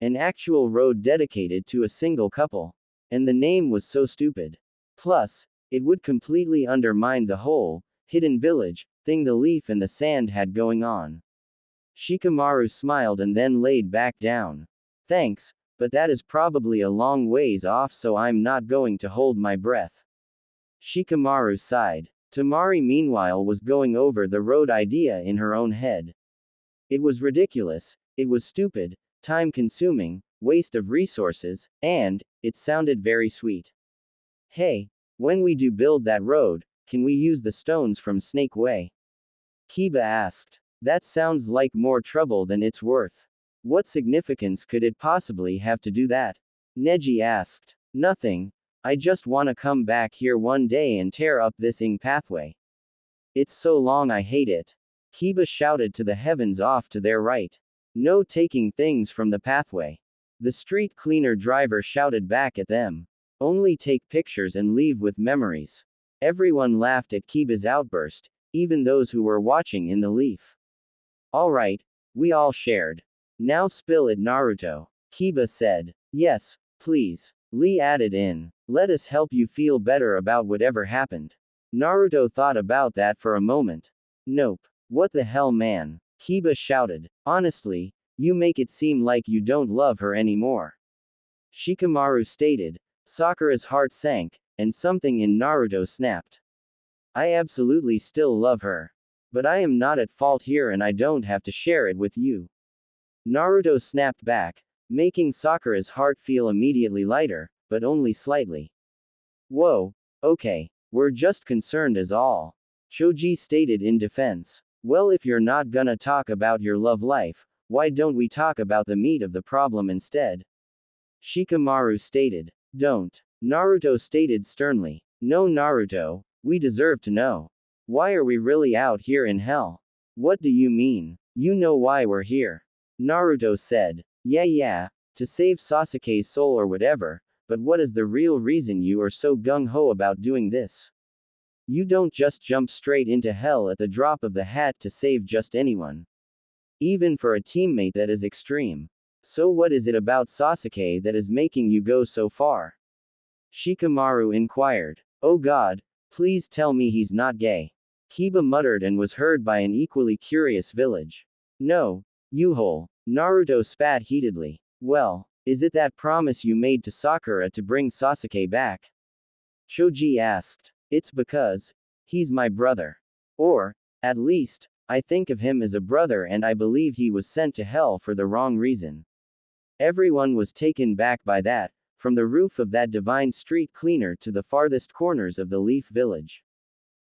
An actual road dedicated to a single couple. And the name was so stupid. Plus, it would completely undermine the whole, hidden village, thing the Leaf and the Sand had going on. Shikamaru smiled and then laid back down. Thanks, but that is probably a long ways off, so I'm not going to hold my breath. Shikamaru sighed. Tamari meanwhile was going over the road idea in her own head. It was ridiculous, it was stupid, time-consuming, waste of resources, and, it sounded very sweet. Hey, when we do build that road, can we use the stones from Snake Way? Kiba asked. That sounds like more trouble than it's worth. What significance could it possibly have to do that? Neji asked. Nothing. I just wanna come back here one day and tear up this ing pathway. It's so long, I hate it. Kiba shouted to the heavens off to their right. No taking things from the pathway. The street cleaner driver shouted back at them. Only take pictures and leave with memories. Everyone laughed at Kiba's outburst, even those who were watching in the Leaf. Alright, we all shared. Now spill it, Naruto. Kiba said. Yes, please. Lee added in. Let us help you feel better about whatever happened. Naruto thought about that for a moment. Nope. What the hell, man? Kiba shouted. Honestly, you make it seem like you don't love her anymore. Shikamaru stated. Sakura's heart sank, and something in Naruto snapped. I absolutely still love her. But I am not at fault here and I don't have to share it with you. Naruto snapped back, making Sakura's heart feel immediately lighter, but only slightly. Whoa, okay, we're just concerned as all. Choji stated in defense. Well, if you're not gonna talk about your love life, why don't we talk about the meat of the problem instead? Shikamaru stated. Don't. Naruto stated sternly. No, Naruto, we deserve to know. Why are we really out here in hell? What do you mean? You know why we're here. Naruto said. Yeah, to save Sasuke's soul or whatever, but what is the real reason you are so gung-ho about doing this? You don't just jump straight into hell at the drop of the hat to save just anyone. Even for a teammate that is extreme. So what is it about Sasuke that is making you go so far? Shikamaru inquired. Oh god, please tell me he's not gay. Kiba muttered and was heard by an equally curious village. No, Yuhole. Naruto spat heatedly. Well, is it that promise you made to Sakura to bring Sasuke back? Choji asked. It's because he's my brother. Or, at least, I think of him as a brother and I believe he was sent to hell for the wrong reason. Everyone was taken back by that, from the roof of that divine street cleaner to the farthest corners of the Leaf Village.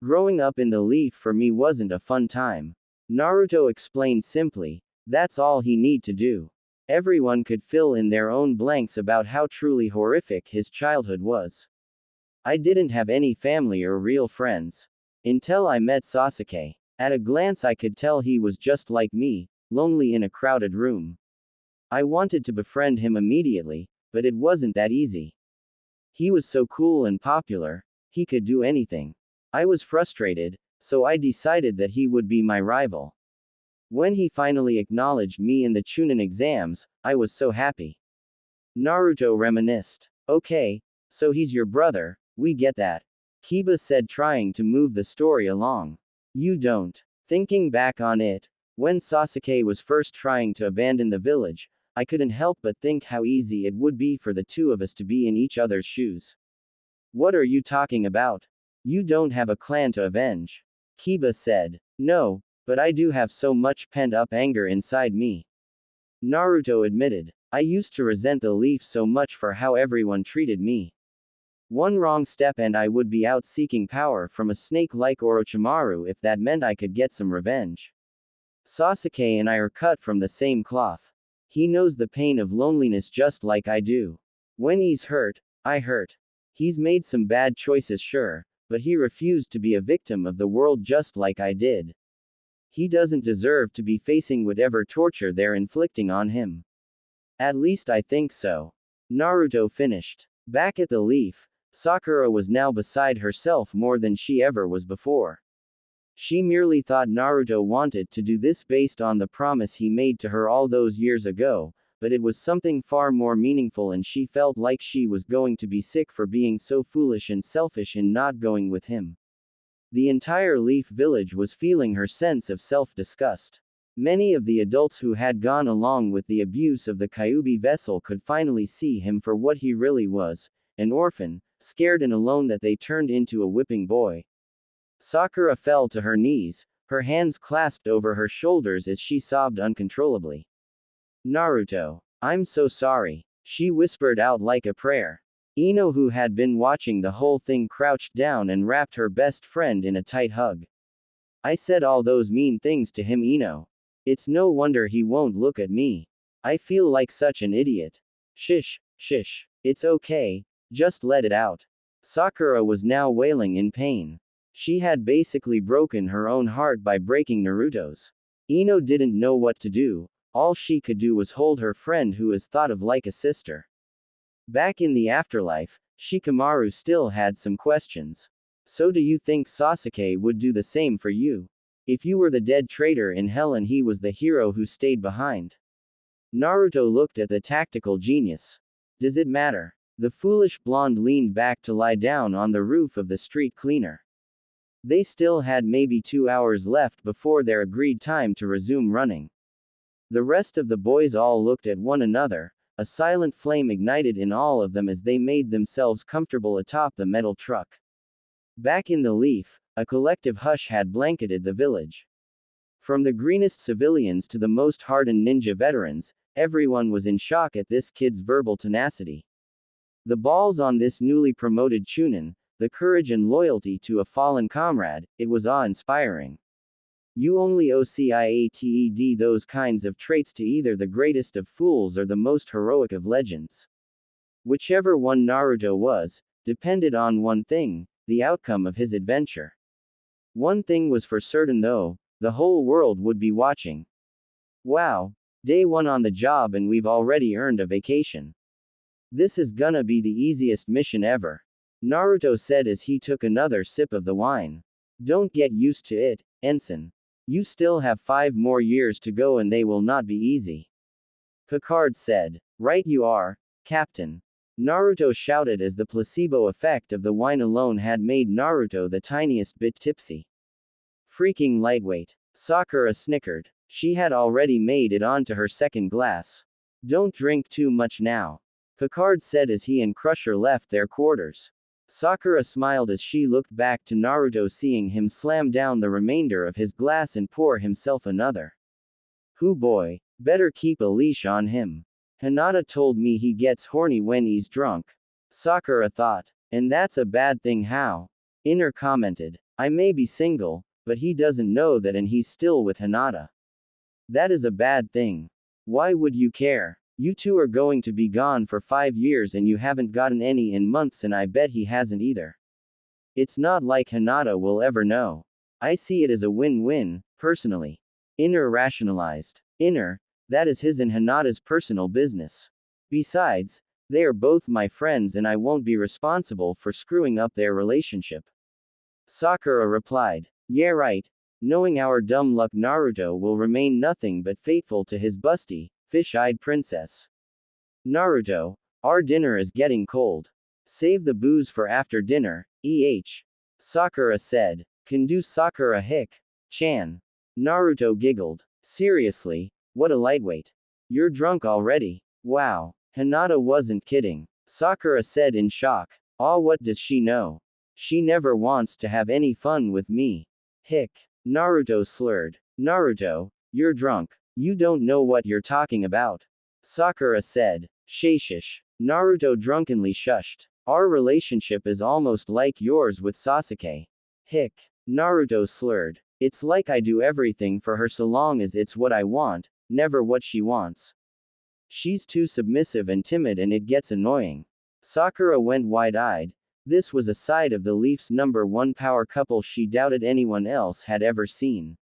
Growing up in the Leaf for me wasn't a fun time. Naruto explained simply, that's all he need to do. Everyone could fill in their own blanks about how truly horrific his childhood was. I didn't have any family or real friends. Until I met Sasuke. At a glance I could tell he was just like me, lonely in a crowded room. I wanted to befriend him immediately, but it wasn't that easy. He was so cool and popular, he could do anything. I was frustrated, so I decided that he would be my rival. When he finally acknowledged me in the Chunin exams, I was so happy. Naruto reminisced. Okay, so he's your brother, we get that. Kiba said, trying to move the story along. You don't. Thinking back on it, when Sasuke was first trying to abandon the village, I couldn't help but think how easy it would be for the two of us to be in each other's shoes. What are you talking about? You don't have a clan to avenge. Kiba said. No, but I do have so much pent-up anger inside me. Naruto admitted. I used to resent the Leaf so much for how everyone treated me. One wrong step and I would be out seeking power from a snake like Orochimaru if that meant I could get some revenge. Sasuke and I are cut from the same cloth. He knows the pain of loneliness just like I do. When he's hurt, I hurt. He's made some bad choices, sure, but he refused to be a victim of the world just like I did. He doesn't deserve to be facing whatever torture they're inflicting on him. At least I think so. Naruto finished. Back at the Leaf, Sakura was now beside herself more than she ever was before. She merely thought Naruto wanted to do this based on the promise he made to her all those years ago, but it was something far more meaningful and she felt like she was going to be sick for being so foolish and selfish in not going with him. The entire Leaf Village was feeling her sense of self-disgust. Many of the adults who had gone along with the abuse of the Kyuubi vessel could finally see him for what he really was, an orphan, scared and alone that they turned into a whipping boy. Sakura fell to her knees, her hands clasped over her shoulders as she sobbed uncontrollably. Naruto. I'm so sorry, she whispered out like a prayer. Ino, who had been watching the whole thing, crouched down and wrapped her best friend in a tight hug. I said all those mean things to him, Ino. It's no wonder he won't look at me. I feel like such an idiot. Shish, it's okay. Just let it out. Sakura was now wailing in pain. She had basically broken her own heart by breaking Naruto's. Ino didn't know what to do. All she could do was hold her friend who is thought of like a sister. Back in the afterlife, Shikamaru still had some questions. So do you think Sasuke would do the same for you? If you were the dead traitor in hell and he was the hero who stayed behind? Naruto looked at the tactical genius. Does it matter? The foolish blonde leaned back to lie down on the roof of the street cleaner. They still had maybe 2 hours left before their agreed time to resume running. The rest of the boys all looked at one another, a silent flame ignited in all of them as they made themselves comfortable atop the metal truck. Back in the Leaf, a collective hush had blanketed the village. From the greenest civilians to the most hardened ninja veterans, everyone was in shock at this kid's verbal tenacity. The balls on this newly promoted Chunin, the courage and loyalty to a fallen comrade, it was awe-inspiring. You only OCIATED those kinds of traits to either the greatest of fools or the most heroic of legends. Whichever one Naruto was, depended on one thing, the outcome of his adventure. One thing was for certain though, the whole world would be watching. Wow. Day 1 on the job and we've already earned a vacation. This is gonna be the easiest mission ever. Naruto said as he took another sip of the wine. Don't get used to it, Ensign. You still have 5 more years to go and they will not be easy. Picard said. Right you are, Captain. Naruto shouted as the placebo effect of the wine alone had made Naruto the tiniest bit tipsy. Freaking lightweight. Sakura snickered. She had already made it onto her second glass. Don't drink too much now, Picard said as he and Crusher left their quarters. Sakura smiled as she looked back to Naruto, seeing him slam down the remainder of his glass and pour himself another. Hoo boy, better keep a leash on him. Hinata told me he gets horny when he's drunk. Sakura thought. And that's a bad thing how? Inner commented. I may be single, but he doesn't know that and he's still with Hinata. That is a bad thing. Why would you care? You two are going to be gone for 5 years and you haven't gotten any in months and I bet he hasn't either. It's not like Hinata will ever know. I see it as a win-win, personally. Inner rationalized. Inner, that is his and Hinata's personal business. Besides, they are both my friends and I won't be responsible for screwing up their relationship. Sakura replied. Yeah right. Knowing our dumb luck, Naruto will remain nothing but faithful to his busty, fish-eyed princess. Naruto, our dinner is getting cold. Save the booze for after dinner, Sakura said. Can do Sakura Chan. Naruto giggled. Seriously, what a lightweight. You're drunk already. Wow. Hinata wasn't kidding. Sakura said in shock. What does she know? She never wants to have any fun with me. Naruto slurred. Naruto, you're drunk. You don't know what you're talking about. Sakura said. Shashish. Naruto drunkenly shushed. Our relationship is almost like yours with Sasuke. Naruto slurred. It's like I do everything for her so long as it's what I want, never what she wants. She's too submissive and timid and it gets annoying. Sakura went wide-eyed. This was a side of the Leafs' #1 power couple she doubted anyone else had ever seen.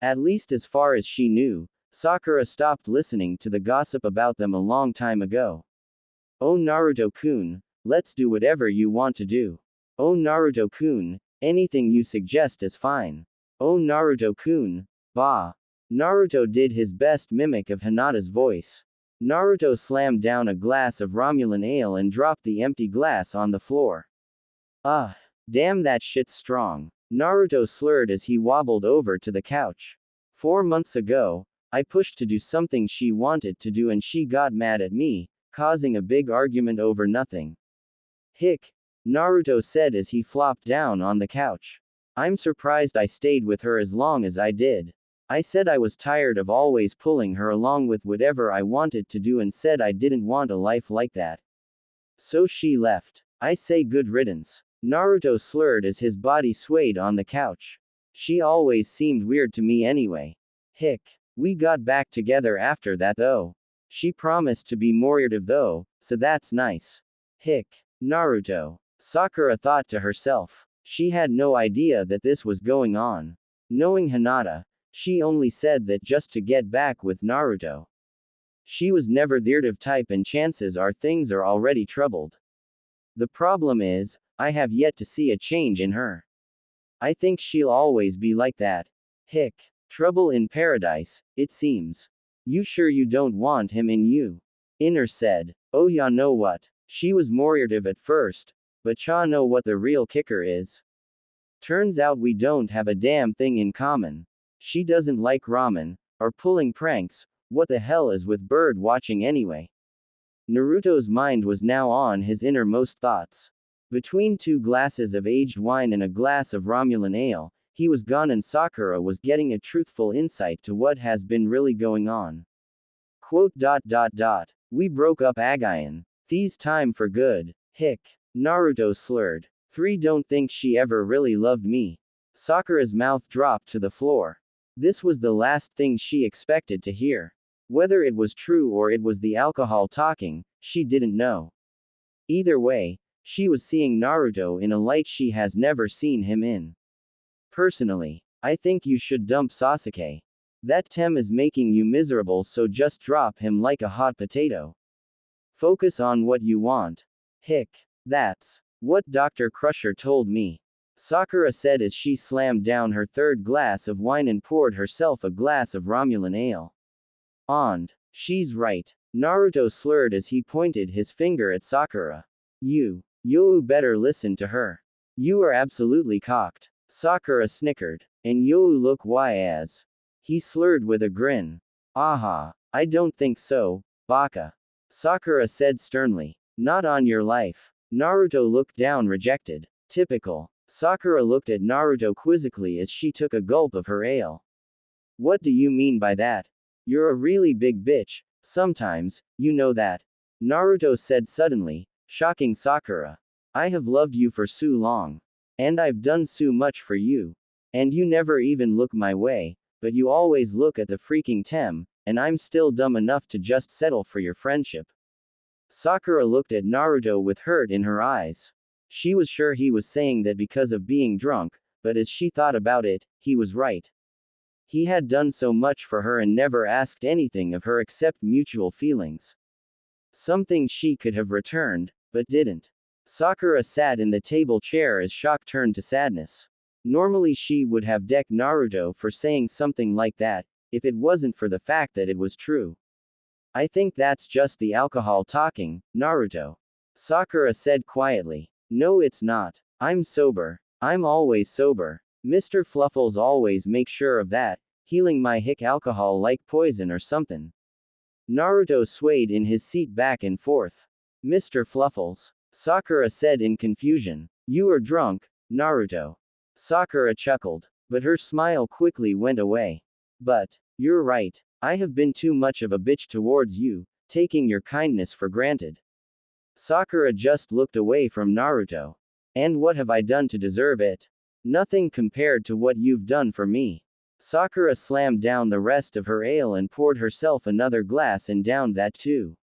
At least as far as she knew, Sakura stopped listening to the gossip about them a long time ago. Oh Naruto-kun, let's do whatever you want to do. Oh Naruto-kun, anything you suggest is fine. Oh Naruto-kun, bah. Naruto did his best mimic of Hinata's voice. Naruto slammed down a glass of Romulan ale and dropped the empty glass on the floor. Damn that shit's strong. Naruto slurred as he wobbled over to the couch. 4 months ago, I pushed to do something she wanted to do and she got mad at me, causing a big argument over nothing. Naruto said as he flopped down on the couch. I'm surprised I stayed with her as long as I did. I said I was tired of always pulling her along with whatever I wanted to do and said I didn't want a life like that. So she left. I say good riddance. Naruto slurred as his body swayed on the couch. She always seemed weird to me anyway. We got back together after that though. She promised to be more irritative though, so that's nice. Naruto. Sakura thought to herself. She had no idea that this was going on. Knowing Hinata, she only said that just to get back with Naruto. She was never the irritative type and chances are things are already troubled. The problem is, I have yet to see a change in her. I think she'll always be like that. Trouble in paradise, it seems. You sure you don't want him in you? Inner said. Oh ya know what? She was more irritative at first, but cha know what the real kicker is. Turns out we don't have a damn thing in common. She doesn't like ramen, or pulling pranks, what the hell is with bird watching anyway? Naruto's mind was now on his innermost thoughts. Between 2 glasses of aged wine and a glass of Romulan ale, he was gone and Sakura was getting a truthful insight to what has been really going on. We broke up again. These time for good. Naruto slurred. 3 don't think she ever really loved me. Sakura's mouth dropped to the floor. This was the last thing she expected to hear. Whether it was true or it was the alcohol talking, she didn't know. Either way, she was seeing Naruto in a light she has never seen him in. Personally, I think you should dump Sasuke. That Tem is making you miserable, so just drop him like a hot potato. Focus on what you want. That's what Dr. Crusher told me. Sakura said as she slammed down her third glass of wine and poured herself a glass of Romulan ale. And she's right. Naruto slurred as he pointed his finger at Sakura. You better listen to her. You are absolutely cocked. Sakura snickered. And you look as. He slurred with a grin. Aha, I don't think so, baka. Sakura said sternly. Not on your life. Naruto looked down rejected. Typical. Sakura looked at Naruto quizzically as she took a gulp of her ale. What do you mean by that? You're a really big bitch, sometimes, you know that. Naruto said suddenly, shocking Sakura. I have loved you for so long. And I've done so much for you. And you never even look my way, but you always look at the freaking Tem, and I'm still dumb enough to just settle for your friendship. Sakura looked at Naruto with hurt in her eyes. She was sure he was saying that because of being drunk, but as she thought about it, he was right. He had done so much for her and never asked anything of her except mutual feelings. Something she could have returned, but didn't. Sakura sat in the table chair as shock turned to sadness. Normally she would have decked Naruto for saying something like that, if it wasn't for the fact that it was true. I think that's just the alcohol talking, Naruto. Sakura said quietly. No, it's not. I'm sober. I'm always sober. Mr. Fluffles always make sure of that, healing my hick alcohol like poison or something. Naruto swayed in his seat back and forth. Mr. Fluffles. Sakura said in confusion. You are drunk, Naruto. Sakura chuckled, but her smile quickly went away. But, you're right. I have been too much of a bitch towards you, taking your kindness for granted. Sakura just looked away from Naruto. And what have I done to deserve it? Nothing compared to what you've done for me. Sakura slammed down the rest of her ale and poured herself another glass and downed that too.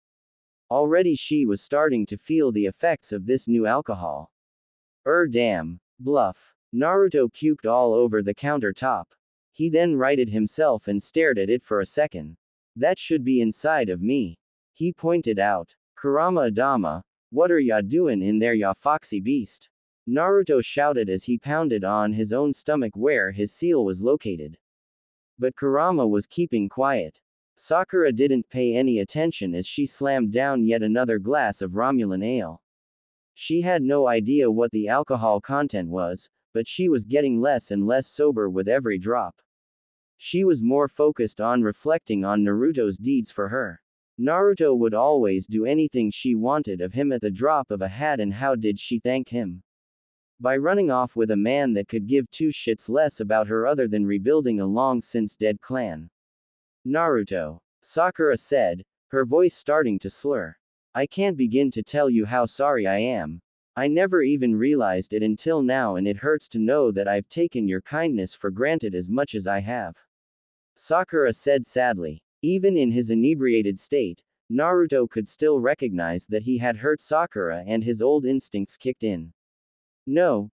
Already she was starting to feel the effects of this new alcohol. Damn. Bluff. Naruto puked all over the countertop. He then righted himself and stared at it for a second. That should be inside of me. He pointed out. Kurama Adama, what are ya doing in there, ya foxy beast? Naruto shouted as he pounded on his own stomach where his seal was located. But Kurama was keeping quiet. Sakura didn't pay any attention as she slammed down yet another glass of Romulan ale. She had no idea what the alcohol content was, but she was getting less and less sober with every drop. She was more focused on reflecting on Naruto's deeds for her. Naruto would always do anything she wanted of him at the drop of a hat, and how did she thank him? By running off with a man that could give two shits less about her other than rebuilding a long-since dead clan. Naruto. Sakura said, her voice starting to slur. I can't begin to tell you how sorry I am. I never even realized it until now, and it hurts to know that I've taken your kindness for granted as much as I have. Sakura said sadly. Even in his inebriated state, Naruto could still recognize that he had hurt Sakura, and his old instincts kicked in. No,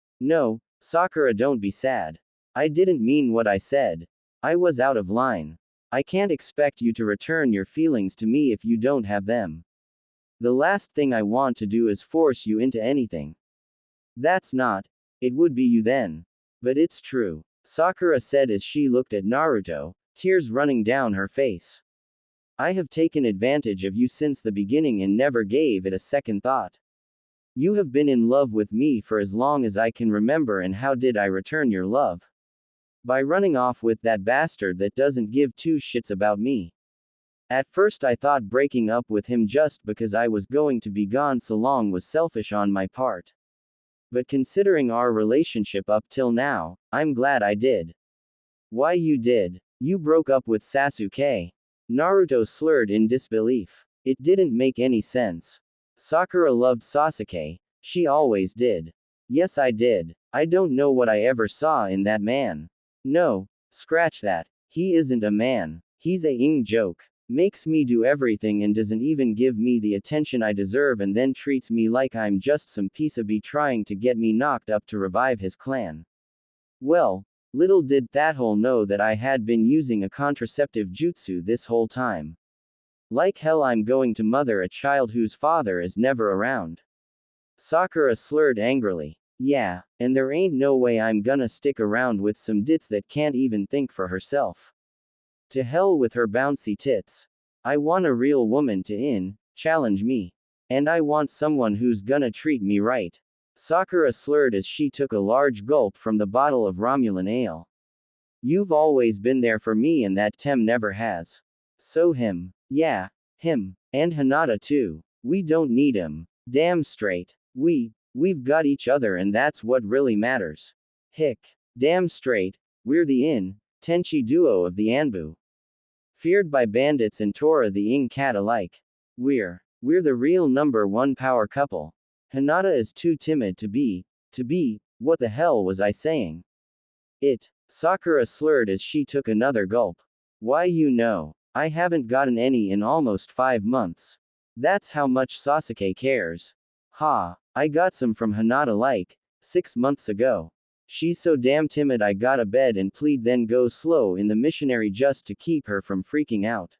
Sakura, don't be sad. I didn't mean what I said. I was out of line. I can't expect you to return your feelings to me if you don't have them. The last thing I want to do is force you into anything. That's not. It would be you then. But it's true. Sakura said as she looked at Naruto, tears running down her face. I have taken advantage of you since the beginning and never gave it a second thought. You have been in love with me for as long as I can remember, and how did I return your love? By running off with that bastard that doesn't give two shits about me. At first I thought breaking up with him just because I was going to be gone so long was selfish on my part. But considering our relationship up till now, I'm glad I did. Why, you did? You broke up with Sasuke? Naruto slurred in disbelief. It didn't make any sense. Sakura loved Sasuke. She always did. Yes, I did. I don't know what I ever saw in that man. No, scratch that. He isn't a man. He's a joke. Makes me do everything and doesn't even give me the attention I deserve, and then treats me like I'm just some piece of bee trying to get me knocked up to revive his clan. Well, little did that hole know that I had been using a contraceptive jutsu this whole time. Like hell I'm going to mother a child whose father is never around. Sakura slurred angrily. Yeah, and there ain't no way I'm gonna stick around with some ditz that can't even think for herself. To hell with her bouncy tits. I want a real woman to challenge me. And I want someone who's gonna treat me right. Sakura slurred as she took a large gulp from the bottle of Romulan ale. You've always been there for me and that Tem never has. So him. Yeah, him. And Hinata too. We don't need him. Damn straight. We've got each other and that's what really matters. Hick. Damn straight. We're the Tenchi duo of the Anbu. Feared by bandits and Tora the Ing cat alike. We're the real number one power couple. Hinata is too timid to be, what the hell was I saying? Sakura slurred as she took another gulp. Why I haven't gotten any in almost 5 months. That's how much Sasuke cares. Ha, I got some from Hinata like, 6 months ago. She's so damn timid I gotta bed and plead then go slow in the missionary just to keep her from freaking out.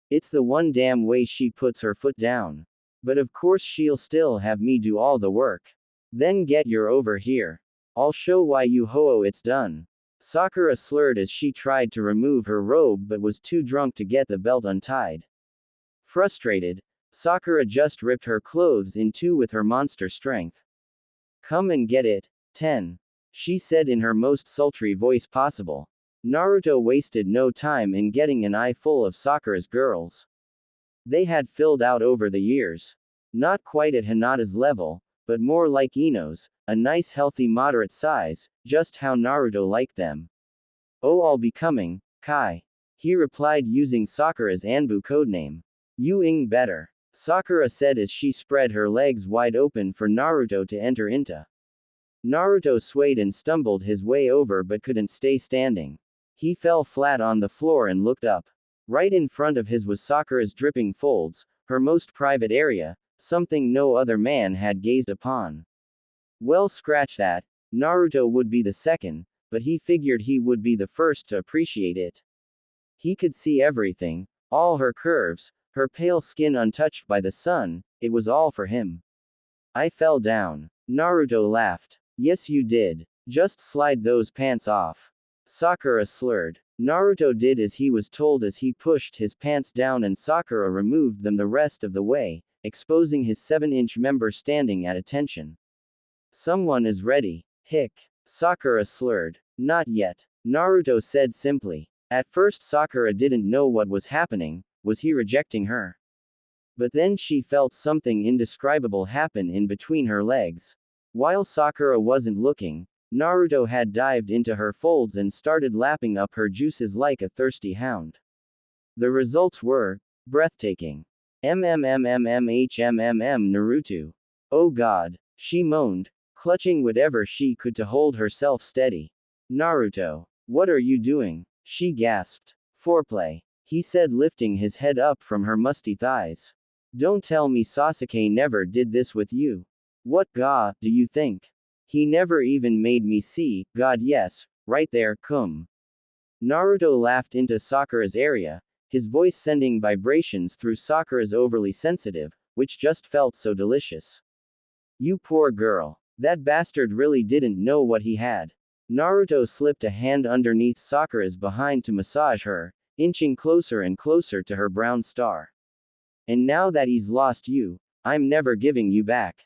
It's the one damn way she puts her foot down. But of course she'll still have me do all the work. Then get your over here. I'll show why you ho it's done. Sakura slurred as she tried to remove her robe but was too drunk to get the belt untied. Frustrated, Sakura just ripped her clothes in two with her monster strength. Come and get it, 10. She said in her most sultry voice possible. Naruto wasted no time in getting an eye full of Sakura's girls. They had filled out over the years. Not quite at Hinata's level, but more like Ino's, a nice healthy moderate size, just how Naruto liked them. Oh, I'll be coming, Kai. He replied using Sakura's Anbu codename. You ing better. Sakura said as she spread her legs wide open for Naruto to enter into. Naruto swayed and stumbled his way over but couldn't stay standing. He fell flat on the floor and looked up. Right in front of his was Sakura's dripping folds, her most private area, something no other man had gazed upon. Well, scratch that, Naruto would be the second, but he figured he would be the first to appreciate it. He could see everything, all her curves, her pale skin untouched by the sun, it was all for him. I fell down. Naruto laughed. Yes you did. Just slide those pants off. Sakura slurred. Naruto did as he was told as he pushed his pants down and Sakura removed them the rest of the way, exposing his 7-inch member standing at attention. Someone is ready. Hick. Sakura slurred. Not yet. Naruto said simply. At first Sakura didn't know what was happening, was he rejecting her? But then she felt something indescribable happen in between her legs. While Sakura wasn't looking, Naruto had dived into her folds and started lapping up her juices like a thirsty hound. The results were breathtaking. Naruto. Oh god, she moaned, clutching whatever she could to hold herself steady. Naruto, what are you doing? She gasped. Foreplay, he said, lifting his head up from her musty thighs. Don't tell me Sasuke never did this with you. What do you think? He never even made me see, God yes, right there, cum. Naruto laughed into Sakura's area, his voice sending vibrations through Sakura's overly sensitive, which just felt so delicious. You poor girl. That bastard really didn't know what he had. Naruto slipped a hand underneath Sakura's behind to massage her, inching closer and closer to her brown star. And now that he's lost you, I'm never giving you back.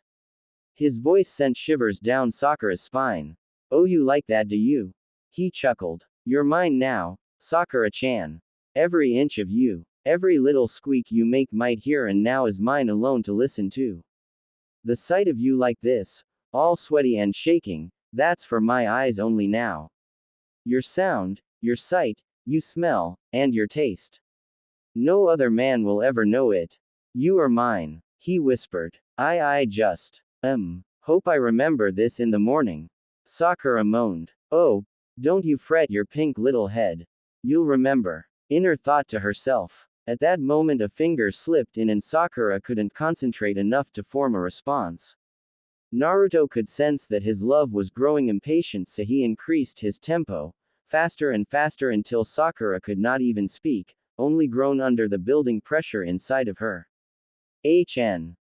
His voice sent shivers down Sakura's spine. Oh, you like that, do you? He chuckled. You're mine now, Sakura-chan. Every inch of you, every little squeak you make might hear and now is mine alone to listen to. The sight of you like this, all sweaty and shaking, that's for my eyes only now. Your sound, your sight, you smell, and your taste. No other man will ever know it. You are mine, he whispered. I just, hope I remember this in the morning. Sakura moaned. Oh, don't you fret your pink little head. You'll remember. Inner thought to herself. At that moment a finger slipped in and Sakura couldn't concentrate enough to form a response. Naruto could sense that his love was growing impatient, so he increased his tempo, faster and faster until Sakura could not even speak, only groan under the building pressure inside of her. I'm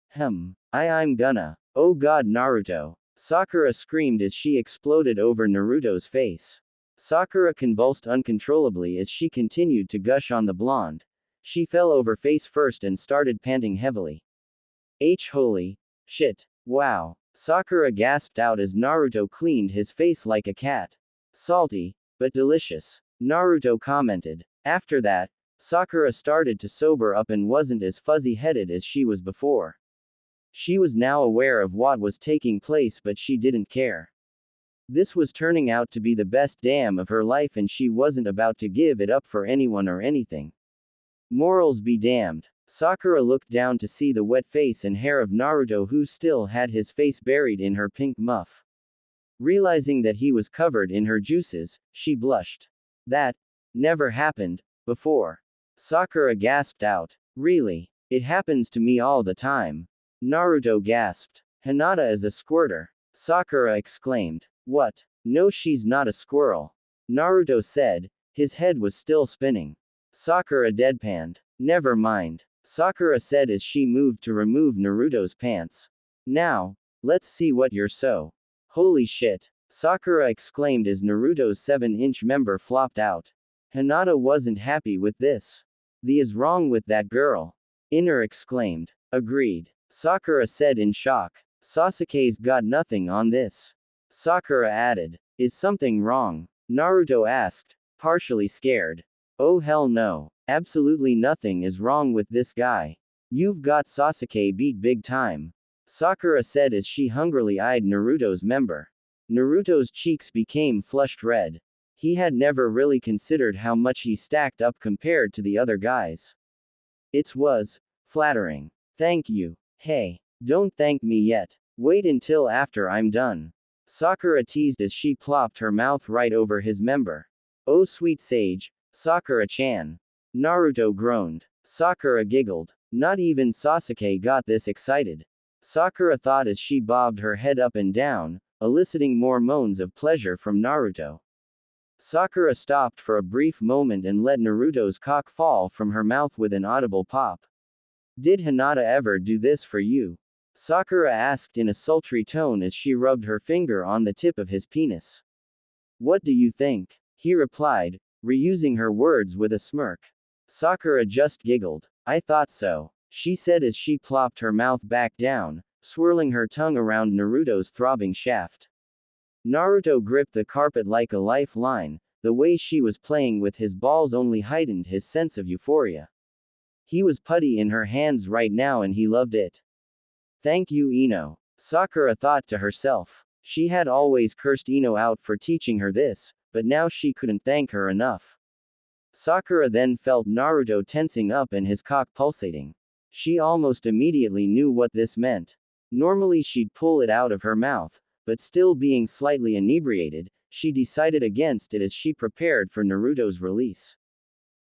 gonna. Oh god Naruto. Sakura screamed as she exploded over Naruto's face. Sakura convulsed uncontrollably as she continued to gush on the blonde. She fell over face first and started panting heavily. Holy shit. Wow. Sakura gasped out as Naruto cleaned his face like a cat. Salty, but delicious, Naruto commented. After that, Sakura started to sober up and wasn't as fuzzy-headed as she was before. She was now aware of what was taking place, but she didn't care. This was turning out to be the best damn of her life and she wasn't about to give it up for anyone or anything. Morals be damned. Sakura looked down to see the wet face and hair of Naruto, who still had his face buried in her pink muff. Realizing that he was covered in her juices, she blushed. That never happened before. Sakura gasped out. Really? It happens to me all the time. Naruto gasped. Hinata is a squirter. Sakura exclaimed. What? No, she's not a squirrel. Naruto said. His head was still spinning. Sakura deadpanned. Never mind. Sakura said as she moved to remove Naruto's pants. Now, let's see what you're so. Holy shit. Sakura exclaimed as Naruto's 7-inch member flopped out. Hinata wasn't happy with this. The is wrong with that girl. Inner exclaimed. Agreed. Sakura said in shock. Sasuke's got nothing on this. Sakura added. Is something wrong? Naruto asked, partially scared. Oh hell no. Absolutely nothing is wrong with this guy. You've got Sasuke beat big time. Sakura said as she hungrily eyed Naruto's member. Naruto's cheeks became flushed red. He had never really considered how much he stacked up compared to the other guys. It was flattering. Thank you. Hey, don't thank me yet. Wait until after I'm done. Sakura teased as she plopped her mouth right over his member. Oh sweet sage, Sakura-chan. Naruto groaned. Sakura giggled. Not even Sasuke got this excited. Sakura thought as she bobbed her head up and down, eliciting more moans of pleasure from Naruto. Sakura stopped for a brief moment and let Naruto's cock fall from her mouth with an audible pop. Did Hinata ever do this for you? Sakura asked in a sultry tone as she rubbed her finger on the tip of his penis. What do you think? He replied, reusing her words with a smirk. Sakura just giggled. I thought so, she said as she plopped her mouth back down, swirling her tongue around Naruto's throbbing shaft. Naruto gripped the carpet like a lifeline. The way she was playing with his balls only heightened his sense of euphoria. He was putty in her hands right now and he loved it. Thank you, Ino. Sakura thought to herself. She had always cursed Ino out for teaching her this, but now she couldn't thank her enough. Sakura then felt Naruto tensing up and his cock pulsating. She almost immediately knew what this meant. Normally she'd pull it out of her mouth, but still being slightly inebriated, she decided against it as she prepared for Naruto's release.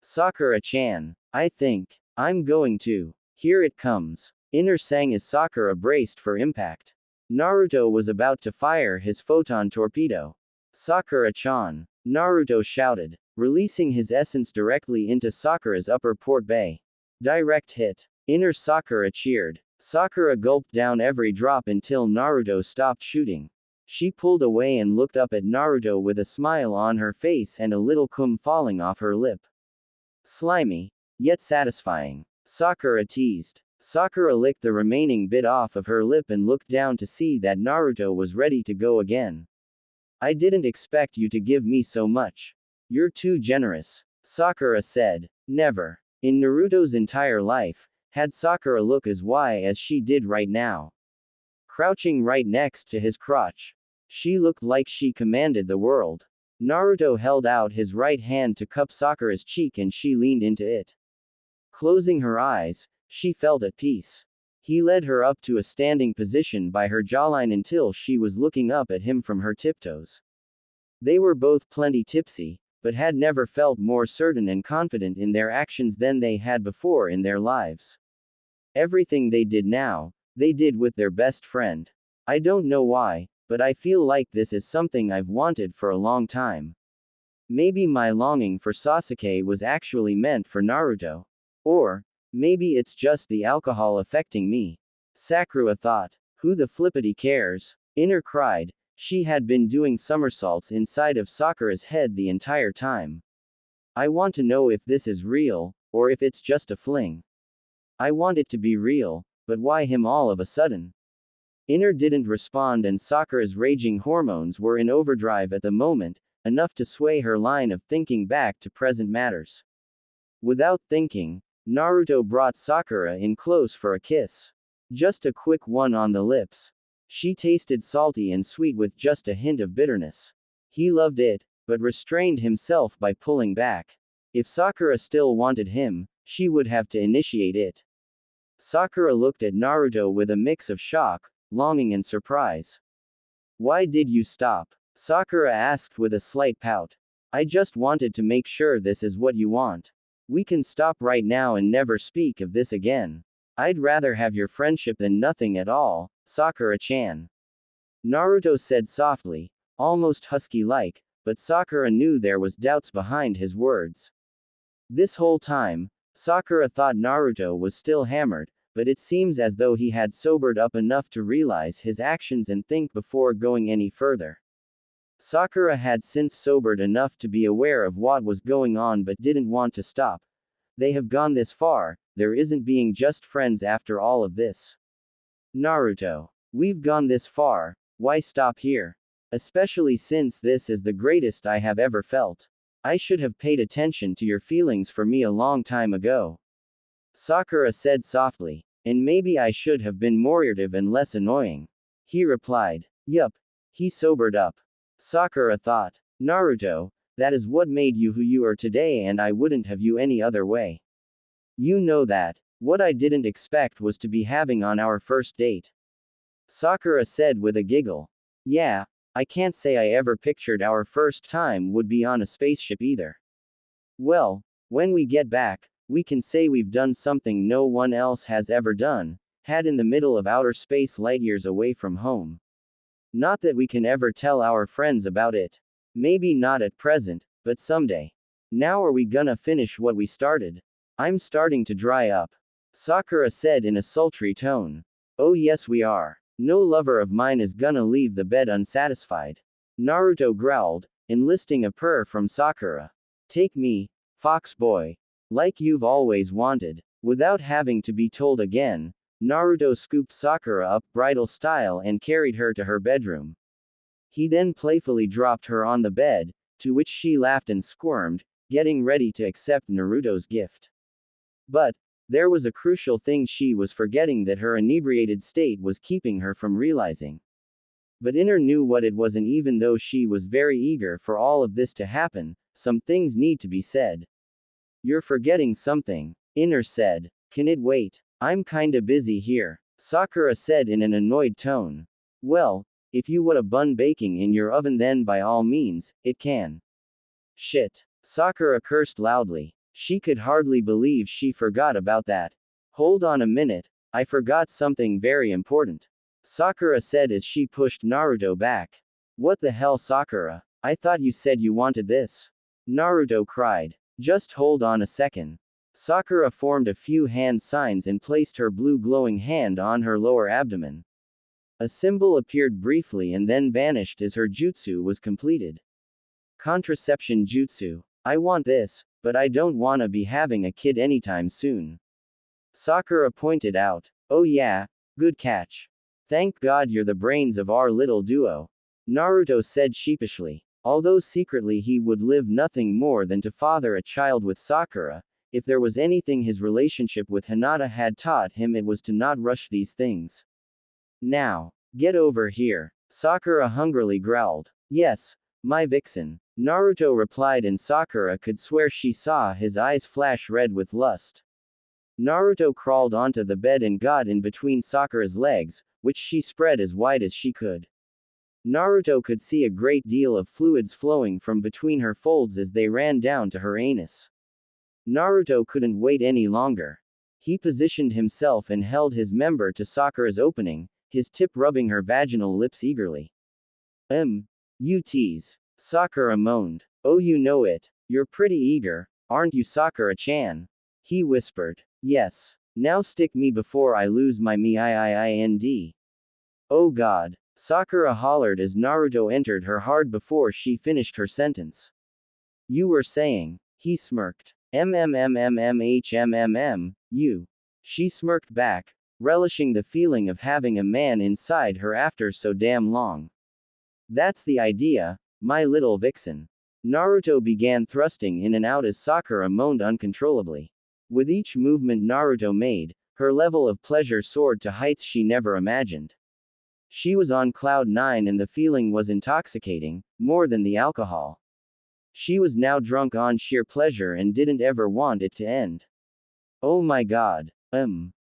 Sakura-chan. I think I'm going to. Here it comes. Inner sang as Sakura braced for impact. Naruto was about to fire his photon torpedo. Sakura-chan. Naruto shouted, releasing his essence directly into Sakura's upper port bay. Direct hit. Inner Sakura cheered. Sakura gulped down every drop until Naruto stopped shooting. She pulled away and looked up at Naruto with a smile on her face and a little cum falling off her lip. Slimy, yet satisfying. Sakura teased. Sakura licked the remaining bit off of her lip and looked down to see that Naruto was ready to go again. I didn't expect you to give me so much. You're too generous. Sakura said. Never. In Naruto's entire life, had Sakura look as wide as she did right now. Crouching right next to his crotch. She looked like she commanded the world. Naruto held out his right hand to cup Sakura's cheek and she leaned into it. Closing her eyes, she felt at peace. He led her up to a standing position by her jawline until she was looking up at him from her tiptoes. They were both plenty tipsy, but had never felt more certain and confident in their actions than they had before in their lives. Everything they did now, they did with their best friend. I don't know why, but I feel like this is something I've wanted for a long time. Maybe my longing for Sasuke was actually meant for Naruto. Or, maybe it's just the alcohol affecting me. Sakura thought. Who the flippity cares? Inner cried. She had been doing somersaults inside of Sakura's head the entire time. I want to know if this is real, or if it's just a fling. I want it to be real, but why him all of a sudden? Inner didn't respond, and Sakura's raging hormones were in overdrive at the moment, enough to sway her line of thinking back to present matters. Without thinking, Naruto brought Sakura in close for a kiss. Just a quick one on the lips. She tasted salty and sweet with just a hint of bitterness. He loved it, but restrained himself by pulling back. If Sakura still wanted him, she would have to initiate it. Sakura looked at Naruto with a mix of shock, longing and surprise. Why did you stop? Sakura asked with a slight pout. I just wanted to make sure this is what you want. We can stop right now and never speak of this again. I'd rather have your friendship than nothing at all, Sakura-chan. Naruto said softly, almost husky-like, but Sakura knew there was doubts behind his words. This whole time, Sakura thought Naruto was still hammered, but it seems as though he had sobered up enough to realize his actions and think before going any further. Sakura had since sobered enough to be aware of what was going on but didn't want to stop. They have gone this far, there isn't being just friends after all of this. Naruto. We've gone this far, why stop here? Especially since this is the greatest I have ever felt. I should have paid attention to your feelings for me a long time ago. Sakura said softly. And maybe I should have been more irritative and less annoying. He replied. Yup. He sobered up. Sakura thought. Naruto, that is what made you who you are today, and I wouldn't have you any other way. You know that. What I didn't expect was to be having on our first date. Sakura said with a giggle. Yeah, I can't say I ever pictured our first time would be on a spaceship either. Well, when we get back, we can say we've done something no one else has ever done, had in the middle of outer space light years away from home. Not that we can ever tell our friends about it. Maybe not at present, but someday. Now are we gonna finish what we started? I'm starting to dry up. Sakura said in a sultry tone. Oh yes we are. No lover of mine is gonna leave the bed unsatisfied. Naruto growled, enlisting a purr from Sakura. Take me, fox boy. Like you've always wanted. Without having to be told again, Naruto scooped Sakura up bridal style and carried her to her bedroom. He then playfully dropped her on the bed, to which she laughed and squirmed, getting ready to accept Naruto's gift. But, there was a crucial thing she was forgetting that her inebriated state was keeping her from realizing. But Inner knew what it was, and even though she was very eager for all of this to happen, some things need to be said. You're forgetting something, Inner said. Can it wait? I'm kinda busy here, Sakura said in an annoyed tone. Well, if you want a bun baking in your oven then by all means, it can. Shit. Sakura cursed loudly. She could hardly believe she forgot about that. Hold on a minute, I forgot something very important. Sakura said as she pushed Naruto back. What the hell, Sakura? I thought you said you wanted this. Naruto cried. Just hold on a second. Sakura formed a few hand signs and placed her blue glowing hand on her lower abdomen. A symbol appeared briefly and then vanished as her jutsu was completed. Contraception jutsu. I want this, but I don't wanna be having a kid anytime soon. Sakura pointed out. Oh yeah, good catch. Thank God you're the brains of our little duo. Naruto said sheepishly. Although secretly he would live nothing more than to father a child with Sakura, if there was anything his relationship with Hinata had taught him it was to not rush these things. Now, get over here, Sakura hungrily growled. Yes, my vixen, Naruto replied, and Sakura could swear she saw his eyes flash red with lust. Naruto crawled onto the bed and got in between Sakura's legs, which she spread as wide as she could. Naruto could see a great deal of fluids flowing from between her folds as they ran down to her anus. Naruto couldn't wait any longer. He positioned himself and held his member to Sakura's opening, his tip rubbing her vaginal lips eagerly. You tease. Sakura moaned. Oh, you know it. You're pretty eager, aren't you, Sakura-chan? He whispered. Yes. Now stick me before I lose my mind. Oh God. Sakura hollered as Naruto entered her hard before she finished her sentence. You were saying. He smirked. You. She smirked back, relishing the feeling of having a man inside her after so damn long. That's the idea, my little vixen. Naruto began thrusting in and out as Sakura moaned uncontrollably. With each movement Naruto made, her level of pleasure soared to heights she never imagined. She was on cloud 9 and the feeling was intoxicating, more than the alcohol. She was now drunk on sheer pleasure and didn't ever want it to end. Oh my god.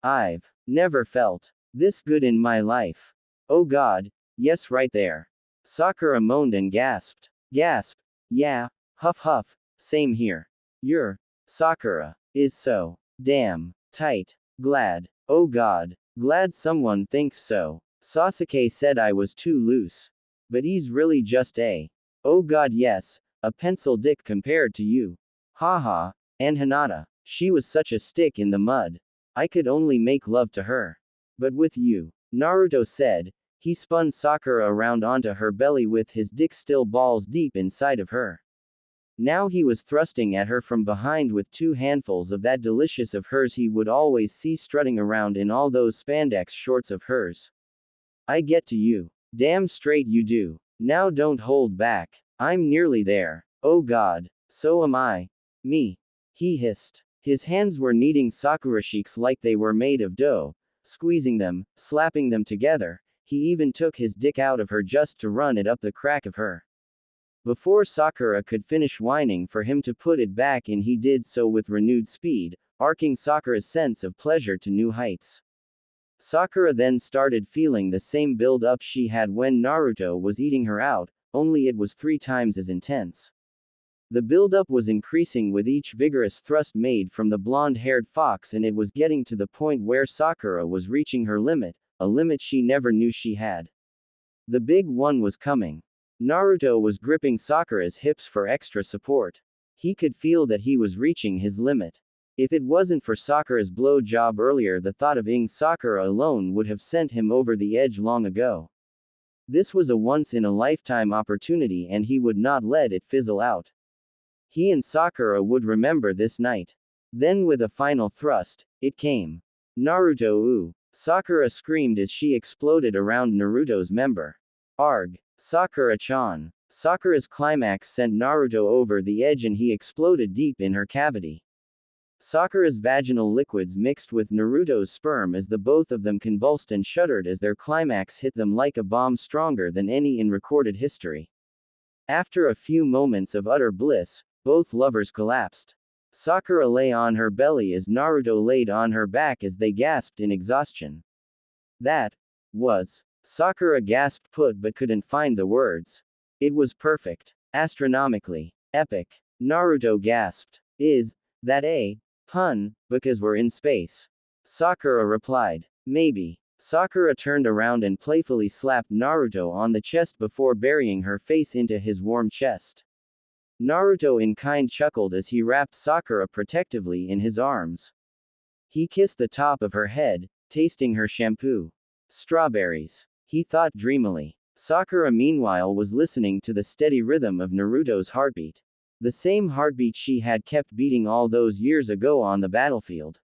I've never felt this good in my life. Oh god, yes right there. Sakura moaned and gasped. Gasp. Yeah, huff huff, same here. Your Sakura is so damn tight. Glad. Oh god, glad someone thinks so. Sasuke said I was too loose. But he's really just a. Oh god yes, a pencil dick compared to you. Haha, and Hinata. She was such a stick in the mud. I could only make love to her. But with you, Naruto said. He spun Sakura around onto her belly with his dick still balls deep inside of her. Now he was thrusting at her from behind with 2 handfuls of that delicious of hers he would always see strutting around in all those spandex shorts of hers. I get to you. Damn straight you do. Now don't hold back. I'm nearly there. Oh god. So am I. Me. He hissed. His hands were kneading Sakura cheeks like they were made of dough, squeezing them, slapping them together. He even took his dick out of her just to run it up the crack of her. Before Sakura could finish whining for him to put it back in, he did so with renewed speed, arcing Sakura's sense of pleasure to new heights. Sakura then started feeling the same build-up she had when Naruto was eating her out, only it was 3 times as intense. The build-up was increasing with each vigorous thrust made from the blonde-haired fox, and it was getting to the point where Sakura was reaching her limit, a limit she never knew she had. The big one was coming. Naruto was gripping Sakura's hips for extra support. He could feel that he was reaching his limit. If it wasn't for Sakura's blow job earlier, the thought of ing Sakura alone would have sent him over the edge long ago. This was a once-in-a-lifetime opportunity and he would not let it fizzle out. He and Sakura would remember this night. Then with a final thrust, it came. Naruto ooh. Sakura screamed as she exploded around Naruto's member. Arg. Sakura-chan. Sakura's climax sent Naruto over the edge and he exploded deep in her cavity. Sakura's vaginal liquids mixed with Naruto's sperm as the both of them convulsed and shuddered as their climax hit them like a bomb stronger than any in recorded history. After a few moments of utter bliss, both lovers collapsed. Sakura lay on her belly as Naruto laid on her back as they gasped in exhaustion. That was. Sakura gasped but couldn't find the words. It was perfect. Astronomically. Epic. Naruto gasped. Is that a pun, because we're in space? Sakura replied. Maybe. Sakura turned around and playfully slapped Naruto on the chest before burying her face into his warm chest. Naruto in kind chuckled as he wrapped Sakura protectively in his arms. He kissed the top of her head, tasting her shampoo. Strawberries. He thought dreamily. Sakura meanwhile was listening to the steady rhythm of Naruto's heartbeat. The same heartbeat she had kept beating all those years ago on the battlefield.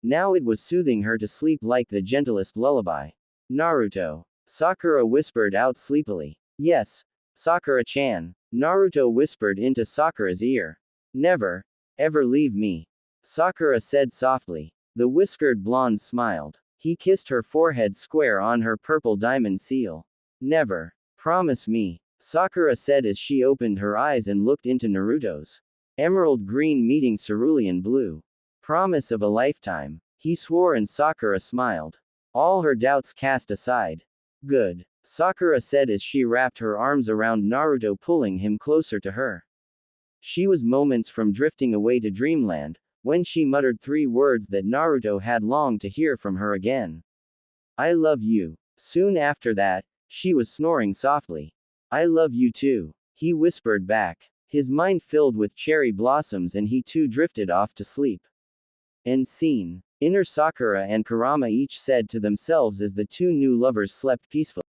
Now it was soothing her to sleep like the gentlest lullaby. Naruto. Sakura whispered out sleepily. Yes. Sakura-chan. Naruto whispered into Sakura's ear. Never. Ever leave me. Sakura said softly. The whiskered blonde smiled. He kissed her forehead square on her purple diamond seal. Never. Promise me. Sakura said as she opened her eyes and looked into Naruto's emerald green meeting cerulean blue. Promise of a lifetime. He swore and Sakura smiled. All her doubts cast aside. Good. Sakura said as she wrapped her arms around Naruto, pulling him closer to her. She was moments from drifting away to dreamland, when she muttered 3 words that Naruto had longed to hear from her again. I love you. Soon after that, she was snoring softly. I love you too. He whispered back. His mind filled with cherry blossoms and he too drifted off to sleep. End scene. Inner Sakura and Kurama each said to themselves as the 2 new lovers slept peacefully.